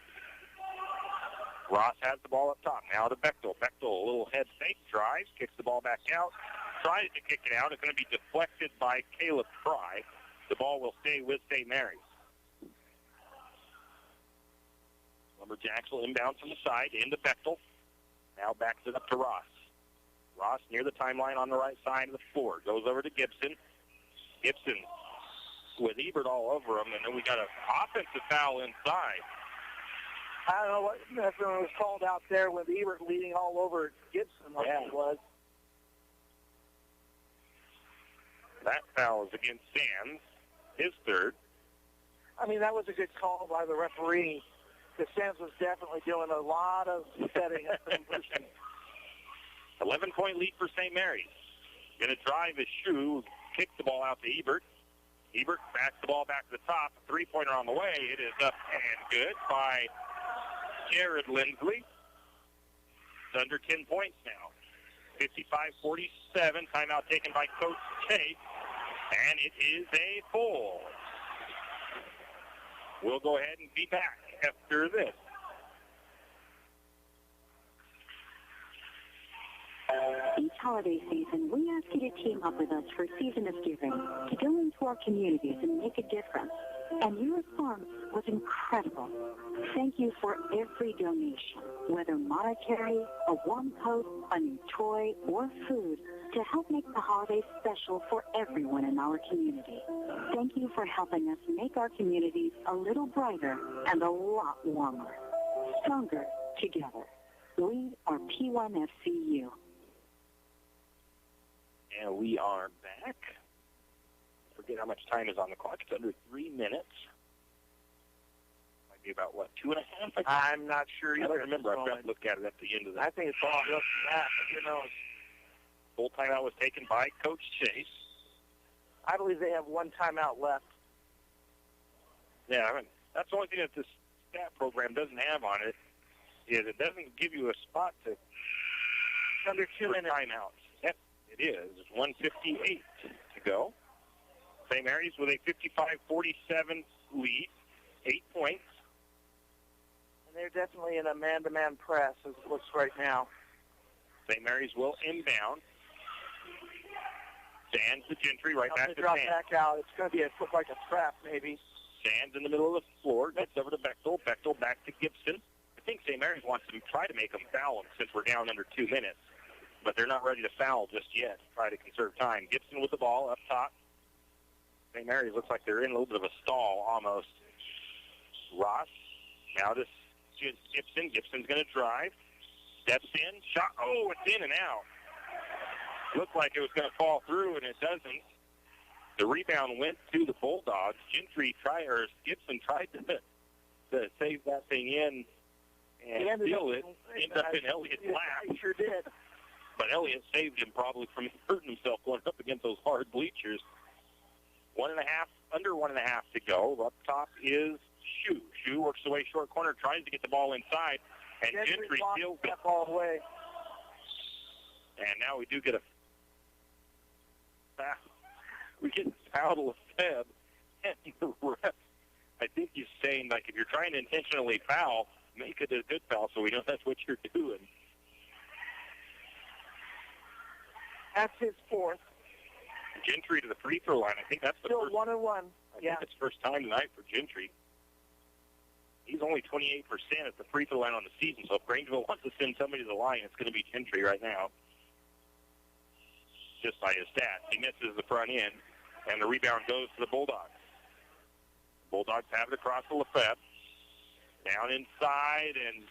Ross has the ball up top. Now to Bechtel. Bechtel, a little head fake, drives, kicks the ball back out. Tries to kick it out. It's going to be deflected by Caleb Fry. The ball will stay with St. Mary's. Lumberjacks will inbound from the side into Bechtel. Now backs it up to Ross. Ross near the timeline on the right side of the floor. Goes over to Gibson. Gibson with Ebert all over him, and then we got an offensive foul inside. I don't know what was called out there with Ebert leading all over Gibson like he was. That foul is against Sands, his third. I mean, that was a good call by the referee. Because Sands was definitely doing a lot of setting up and pushing. 11-point lead for St. Mary's. Going to drive his shoe, kick the ball out to Ebert. Ebert backs the ball back to the top. A three-pointer on the way. It is up and good by Jared Lindsley. It's under 10 points now. 55-47. Timeout taken by Coach Chase. And it is a full. We'll go ahead and be back after this. Each holiday season, we ask you to team up with us for a season of giving, to go into our communities and make a difference. And your response was incredible. Thank you for every donation, whether monetary, a warm coat, a new toy, or food, to help make the holidays special for everyone in our community. Thank you for helping us make our communities a little brighter and a lot warmer. Stronger together. We are P1FCU. And we are back. Forget how much time is on the clock. It's under 3 minutes. Might be about, 2.5? I'm not sure either. I don't remember. I've got to look at it at the end of the... I think it's all just that, but who knows. Full timeout was taken by Coach Chase. I believe they have one timeout left. Yeah, that's the only thing that this stat program doesn't have on it, is it doesn't give you a spot to... Under 2 minutes. Timeouts. Yep, it is. It's 1:58 to go. St. Mary's with a 55-47 lead, 8 points. And they're definitely in a man-to-man press, as it looks right now. St. Mary's will inbound. Sands to Gentry, right back to drop Sands. back out. It's going to be like a trap, maybe. Sands in the middle of the floor, gets over to Bechtel. Bechtel back to Gibson. I think St. Mary's wants to try to make them foul since we're down under 2 minutes. But they're not ready to foul just yet. Try to conserve time. Gibson with the ball up top. St. Mary's looks like they're in a little bit of a stall almost. Ross now to Gibson. Gibson's going to drive. Steps in. Shot. Oh, it's in and out. Looked like it was going to fall through, and it doesn't. The rebound went to the Bulldogs. Gibson tried to save that thing in and steal it. Ended up in Elliott's lap. He sure did. But Elliott saved him probably from hurting himself going up against those hard bleachers. Under 1.5 to go. Up top is Shu. Shu works away short corner, tries to get the ball inside, and Gentry steals it. Ball away. And now we do get a foul. We get a foul to Lefebvre, and the ref, I think he's saying, like, if you're trying to intentionally foul, make it a good foul so we know that's what you're doing. That's his fourth. Gentry to the free throw line. I think that's the Still first. 1-1. I think it's first time tonight for Gentry. He's only 28% at the free throw line on the season, so if Grangeville wants to send somebody to the line, it's going to be Gentry right now. Just by his stats. He misses the front end, and the rebound goes to the Bulldogs. Bulldogs have it across the Lefebvre. Down inside, and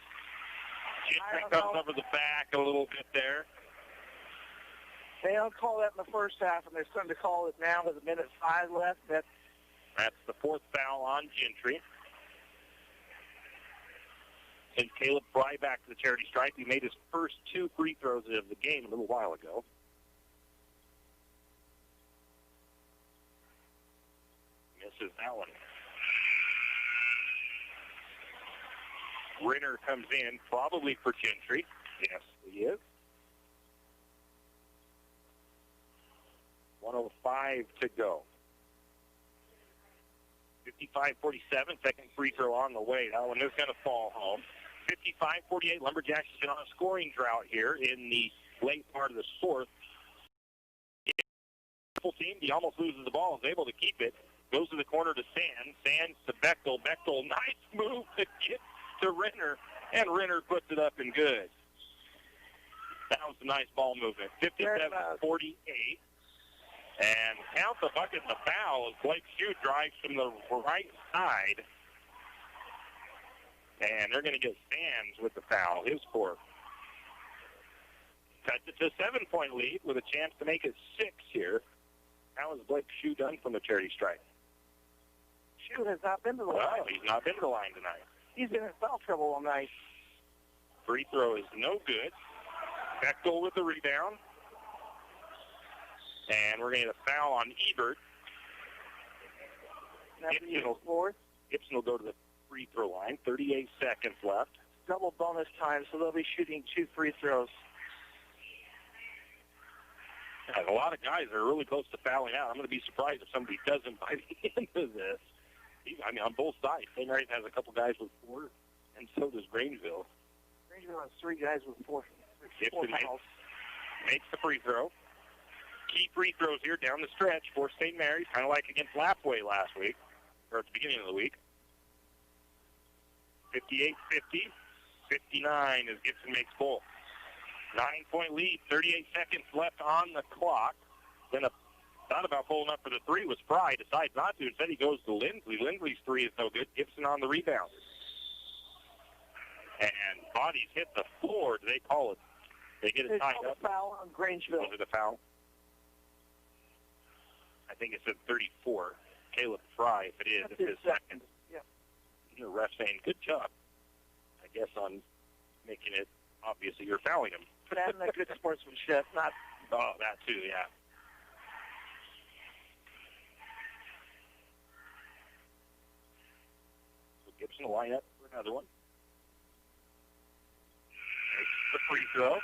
Gentry comes over the back a little bit there. They don't call that in the first half, and they're starting to call it now with 1:05 left. That's the fourth foul on Gentry. And Caleb Fry back to the charity stripe. He made his first 2 free throws of the game a little while ago. Misses that one. Renner comes in, probably for Gentry. Yes, he is. 1:05 to go. 55-47, second free throw on the way. That one is going to fall home. 55-48, Lumberjacks has been on a scoring drought here in the late part of the fourth. Team, he almost loses the ball, is able to keep it. Goes to the corner to Sands. Sands to Bechtel. Bechtel, nice move to get to Renner, and Renner puts it up and good. That was a nice ball movement. 57-48. And count the bucket and the foul as Blake Shute drives from the right side. And they're going to get Sands with the foul, his fourth. Cuts it to a 7-point lead with a chance to make it 6 here. How is Blake Shute done from the charity stripe? Shute has not been to the line. Well, he's not been to the line tonight. He's been in foul trouble all night. Free throw is no good. Bechtel with the rebound. And we're going to get a foul on Ebert. Gibson will go to the free throw line. 38 seconds left. Double bonus time, so they'll be shooting 2 free throws. And a lot of guys are really close to fouling out. I'm going to be surprised if somebody doesn't by the end of this. I mean, on both sides. St. Mary's has a couple guys with 4, and so does Grangeville. Grangeville has 3 guys with 4 Gibson fouls. makes the free throw. Key free throws here down the stretch for St. Mary's, kind of like against Lapway last week. or at the beginning of the week. 58-50. 59 as Gibson makes full. 9-point lead, 38 seconds left on the clock. Then thought about pulling up for the three was Fry. Decides not to. Instead, he goes to Lindsley. Lindsley's three is no good. Gibson on the rebound. And bodies hit the floor. Do they call it? They get it tied up. A foul on Grangeville. Was it a foul? I think it said 34. Caleb Fry, if it is, it's his second. Yeah. The ref saying, good job, I guess, on making it obvious that you're fouling him. But having that good sportsmanship, not... Oh, that too, yeah. So Gibson will line up for another one. There's the free throw.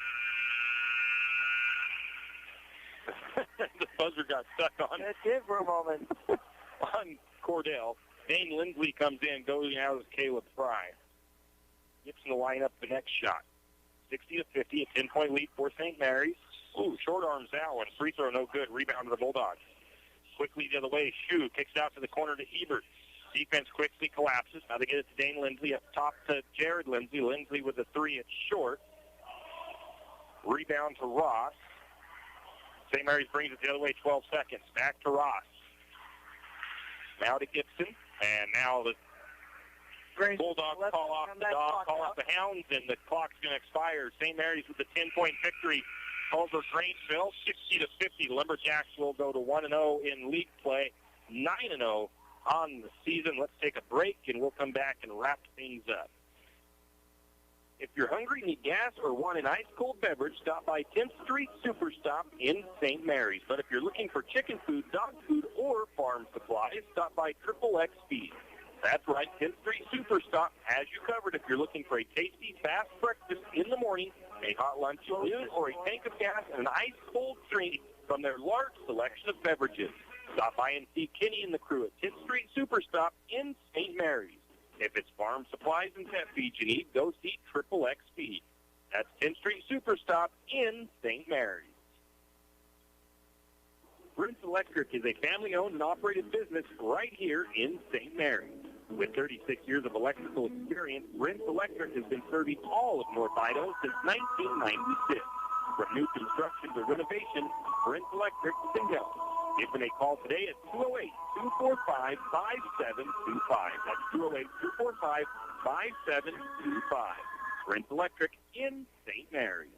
The buzzer got stuck on. It did for a moment. On Cordell. Dane Lindsley comes in, goes out with Caleb Fry. Gibson will line up the next shot. 60-50, a 10-point lead for St. Mary's. Ooh, short arms that one. Free throw no good. Rebound to the Bulldogs. Quickly the other way. Shu kicks it out to the corner to Ebert. Defense quickly collapses. Now they get it to Dane Lindsley. Up top to Jared Lindsley. Lindsley with the three. It's short. Rebound to Ross. St. Mary's brings it the other way, 12 seconds. Back to Ross. Now to Gibson. And now the Bulldogs call off the Hounds, and the clock's going to expire. St. Mary's with the 10-point victory over Grangeville, 60-50. Lumberjacks will go to 1-0 in league play, 9-0 on the season. Let's take a break, and we'll come back and wrap things up. If you're hungry, need gas, or want an ice-cold beverage, stop by 10th Street Superstop in St. Mary's. But if you're looking for chicken food, dog food, or farm supplies, stop by Triple X Feed. That's right, 10th Street Superstop has you covered if you're looking for a tasty, fast breakfast in the morning, a hot lunch at noon, or a tank of gas and an ice-cold drink from their large selection of beverages. Stop by and see Kenny and the crew at 10th Street Superstop in St. Mary's. If it's farm supplies and pet feed you need, go see Triple X Feed. That's 10th Street Superstop in St. Mary's. Brent's Electric is a family-owned and operated business right here in St. Mary's. With 36 years of electrical experience, Brent's Electric has been serving all of North Idaho since 1996. From new construction to renovation, Brent's Electric can help. Give them a call today at 208-245-5725. That's 208-245-5725. Brent's Electric in St. Mary's.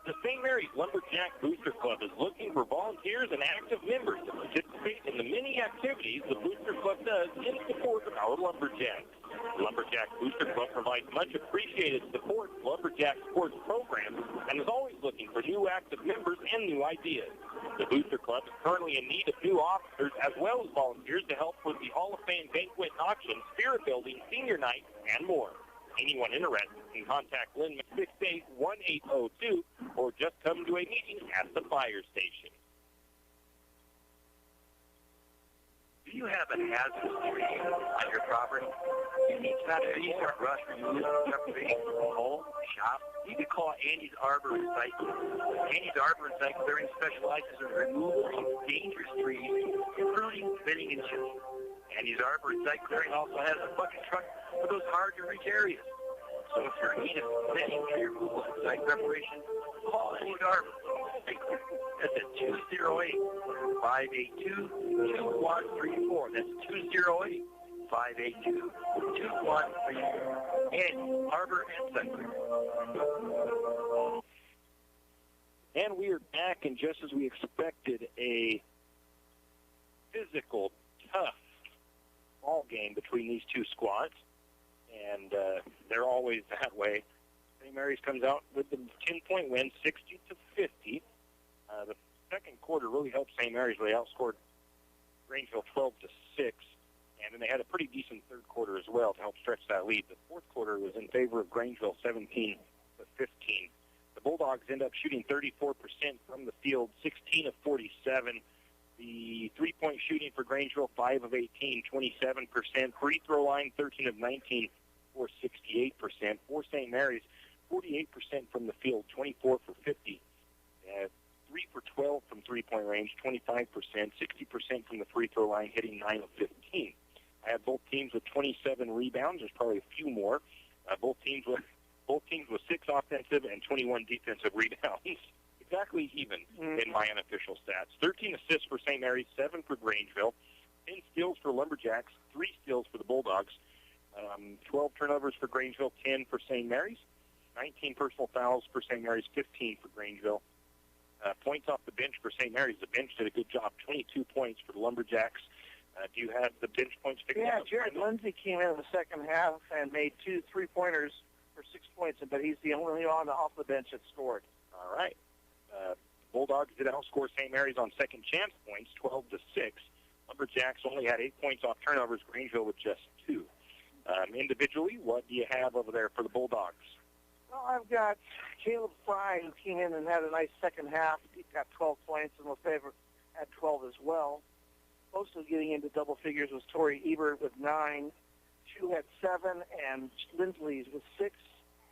The St. Mary's Lumberjack Booster Club is looking for volunteers and active members to participate in the many activities the Booster Club does in support of our Lumberjacks. The Lumberjack Booster Club provides much appreciated support to Lumberjack sports programs and is always looking for new active members and new ideas. The Booster Club is currently in need of new officers as well as volunteers to help with the Hall of Fame banquet and auction, spirit building, senior night, and more. Anyone interested can contact Lynn at 668-1802 or just come to a meeting at the fire station. Do you have a hazardous tree on your property? You need trees or brush removal, hole, shop? You can call Andy's Arbor Recycling. Andy's Arbor Recycling specializes in removal of dangerous trees, including thinning and chipping. Andy's Arbor Recycling also has a bucket truck for those hard-to-reach areas. So if you're in need of thinning, tree removal, and site preparation, call Andy's Arbor. That's at 208-582-2134. That's 208-582-2134. And Arbor and Recycling. And we are back, and just as we expected, a physical, tough ball game between these two squads, and they're always that way. St. Mary's comes out with the 10-point win, 60-50. The second quarter really helped St. Mary's. They outscored Grangeville 12-6, and then they had a pretty decent third quarter as well to help stretch that lead. The fourth quarter was in favor of Grangeville, 17-15. The Bulldogs end up shooting 34% from the field, 16 of 47. The three-point shooting for Grangeville, 5 of 18, 27%. Free throw line, 13 of 19, or 68%. For St. Mary's, 48% from the field, 24 for 50. 3 for 12 from three-point range, 25%, 60% from the free throw line, hitting 9 of 15. I had both teams with 27 rebounds. There's probably a few more. Both teams with 6 offensive and 21 defensive rebounds. Exactly even in my unofficial stats. 13 assists for St. Mary's, 7 for Grangeville, 10 steals for Lumberjacks, 3 steals for the Bulldogs, 12 turnovers for Grangeville, 10 for St. Mary's, 19 personal fouls for St. Mary's, 15 for Grangeville. Points off the bench for St. Mary's. The bench did a good job, 22 points for the Lumberjacks. Do you have the bench points figured out? Yeah, Jared Lindsay came in the second half and made 2 3-pointers for 6 points, but he's the only one off the bench that scored. All right. Bulldogs did outscore St. Mary's on second chance points, 12-6. Lumberjacks only had 8 points off turnovers. Grangeville with just 2. Individually, what do you have over there for the Bulldogs? Well, I've got Caleb Fry, who came in and had a nice second half. He got 12 points, and Lefebvre had 12 as well. Mostly getting into double figures was Tori Ebert with 9. Chu had 7, and Lindsley with 6.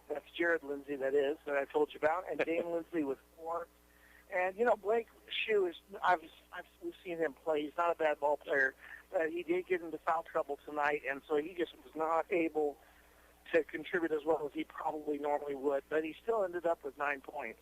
That's Jared Lindsay, that is, that I told you about, and Dane Lindsley with 4. And, Blake Shue we've seen him play. He's not a bad ball player, but he did get into foul trouble tonight, and so he just was not able to contribute as well as he probably normally would, but he still ended up with 9 points.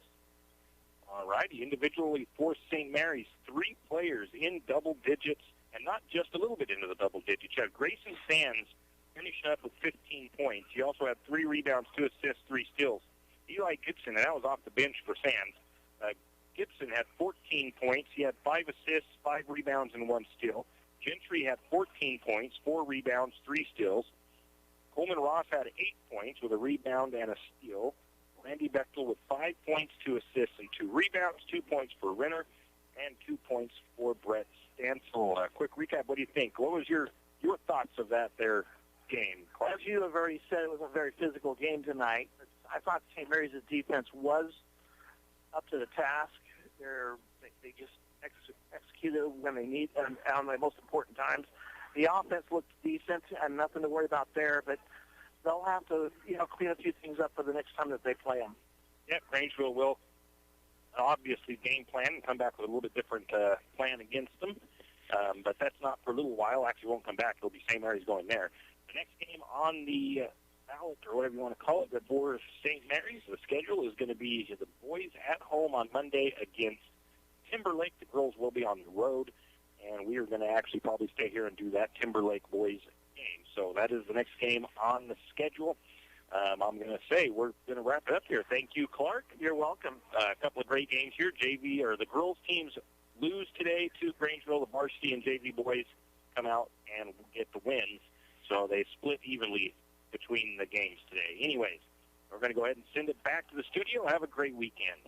All righty. Individually for St. Mary's, 3 players in double digits, and not just a little bit into the double digits. You have Grayson Sands finishing up with 15 points. He also had 3 rebounds, 2 assists, 3 steals. Eli Gibson, and that was off the bench for Sands. Gibson had 14 points. He had 5 assists, 5 rebounds, and 1 steal. Gentry had 14 points, 4 rebounds, 3 steals. Coleman Ross had 8 points with a rebound and a steal. Randy Bechtel with 5 points, 2 assists, and 2 rebounds, 2 points for Renner, and 2 points for Brett Stansel. Quick recap, what do you think? What was your thoughts of that there game, Clark? As you have already said, it was a very physical game tonight. I thought St. Mary's defense was up to the task. They just executed when they need and on the most important times. The offense looked decent and nothing to worry about there, but they'll have to clean a few things up for the next time that they play them. Yeah, Grangeville will obviously game plan and come back with a little bit different plan against them, but that's not for a little while. Actually, won't come back. It'll be St. Mary's going there. The next game on the ballot, or whatever you want to call it, for St. Mary's, the schedule is going to be the boys at home on Monday against Timberlake. The girls will be on the road, and we are going to actually probably stay here and do that Timberlake boys game. So that is the next game on the schedule. I'm going to say we're going to wrap it up here. Thank you, Clark. You're welcome. A couple of great games here. JV, or the girls teams, lose today to Grangeville. The varsity and JV boys come out and get the wins. So they split evenly between the games today. Anyways, we're going to go ahead and send it back to the studio. Have a great weekend.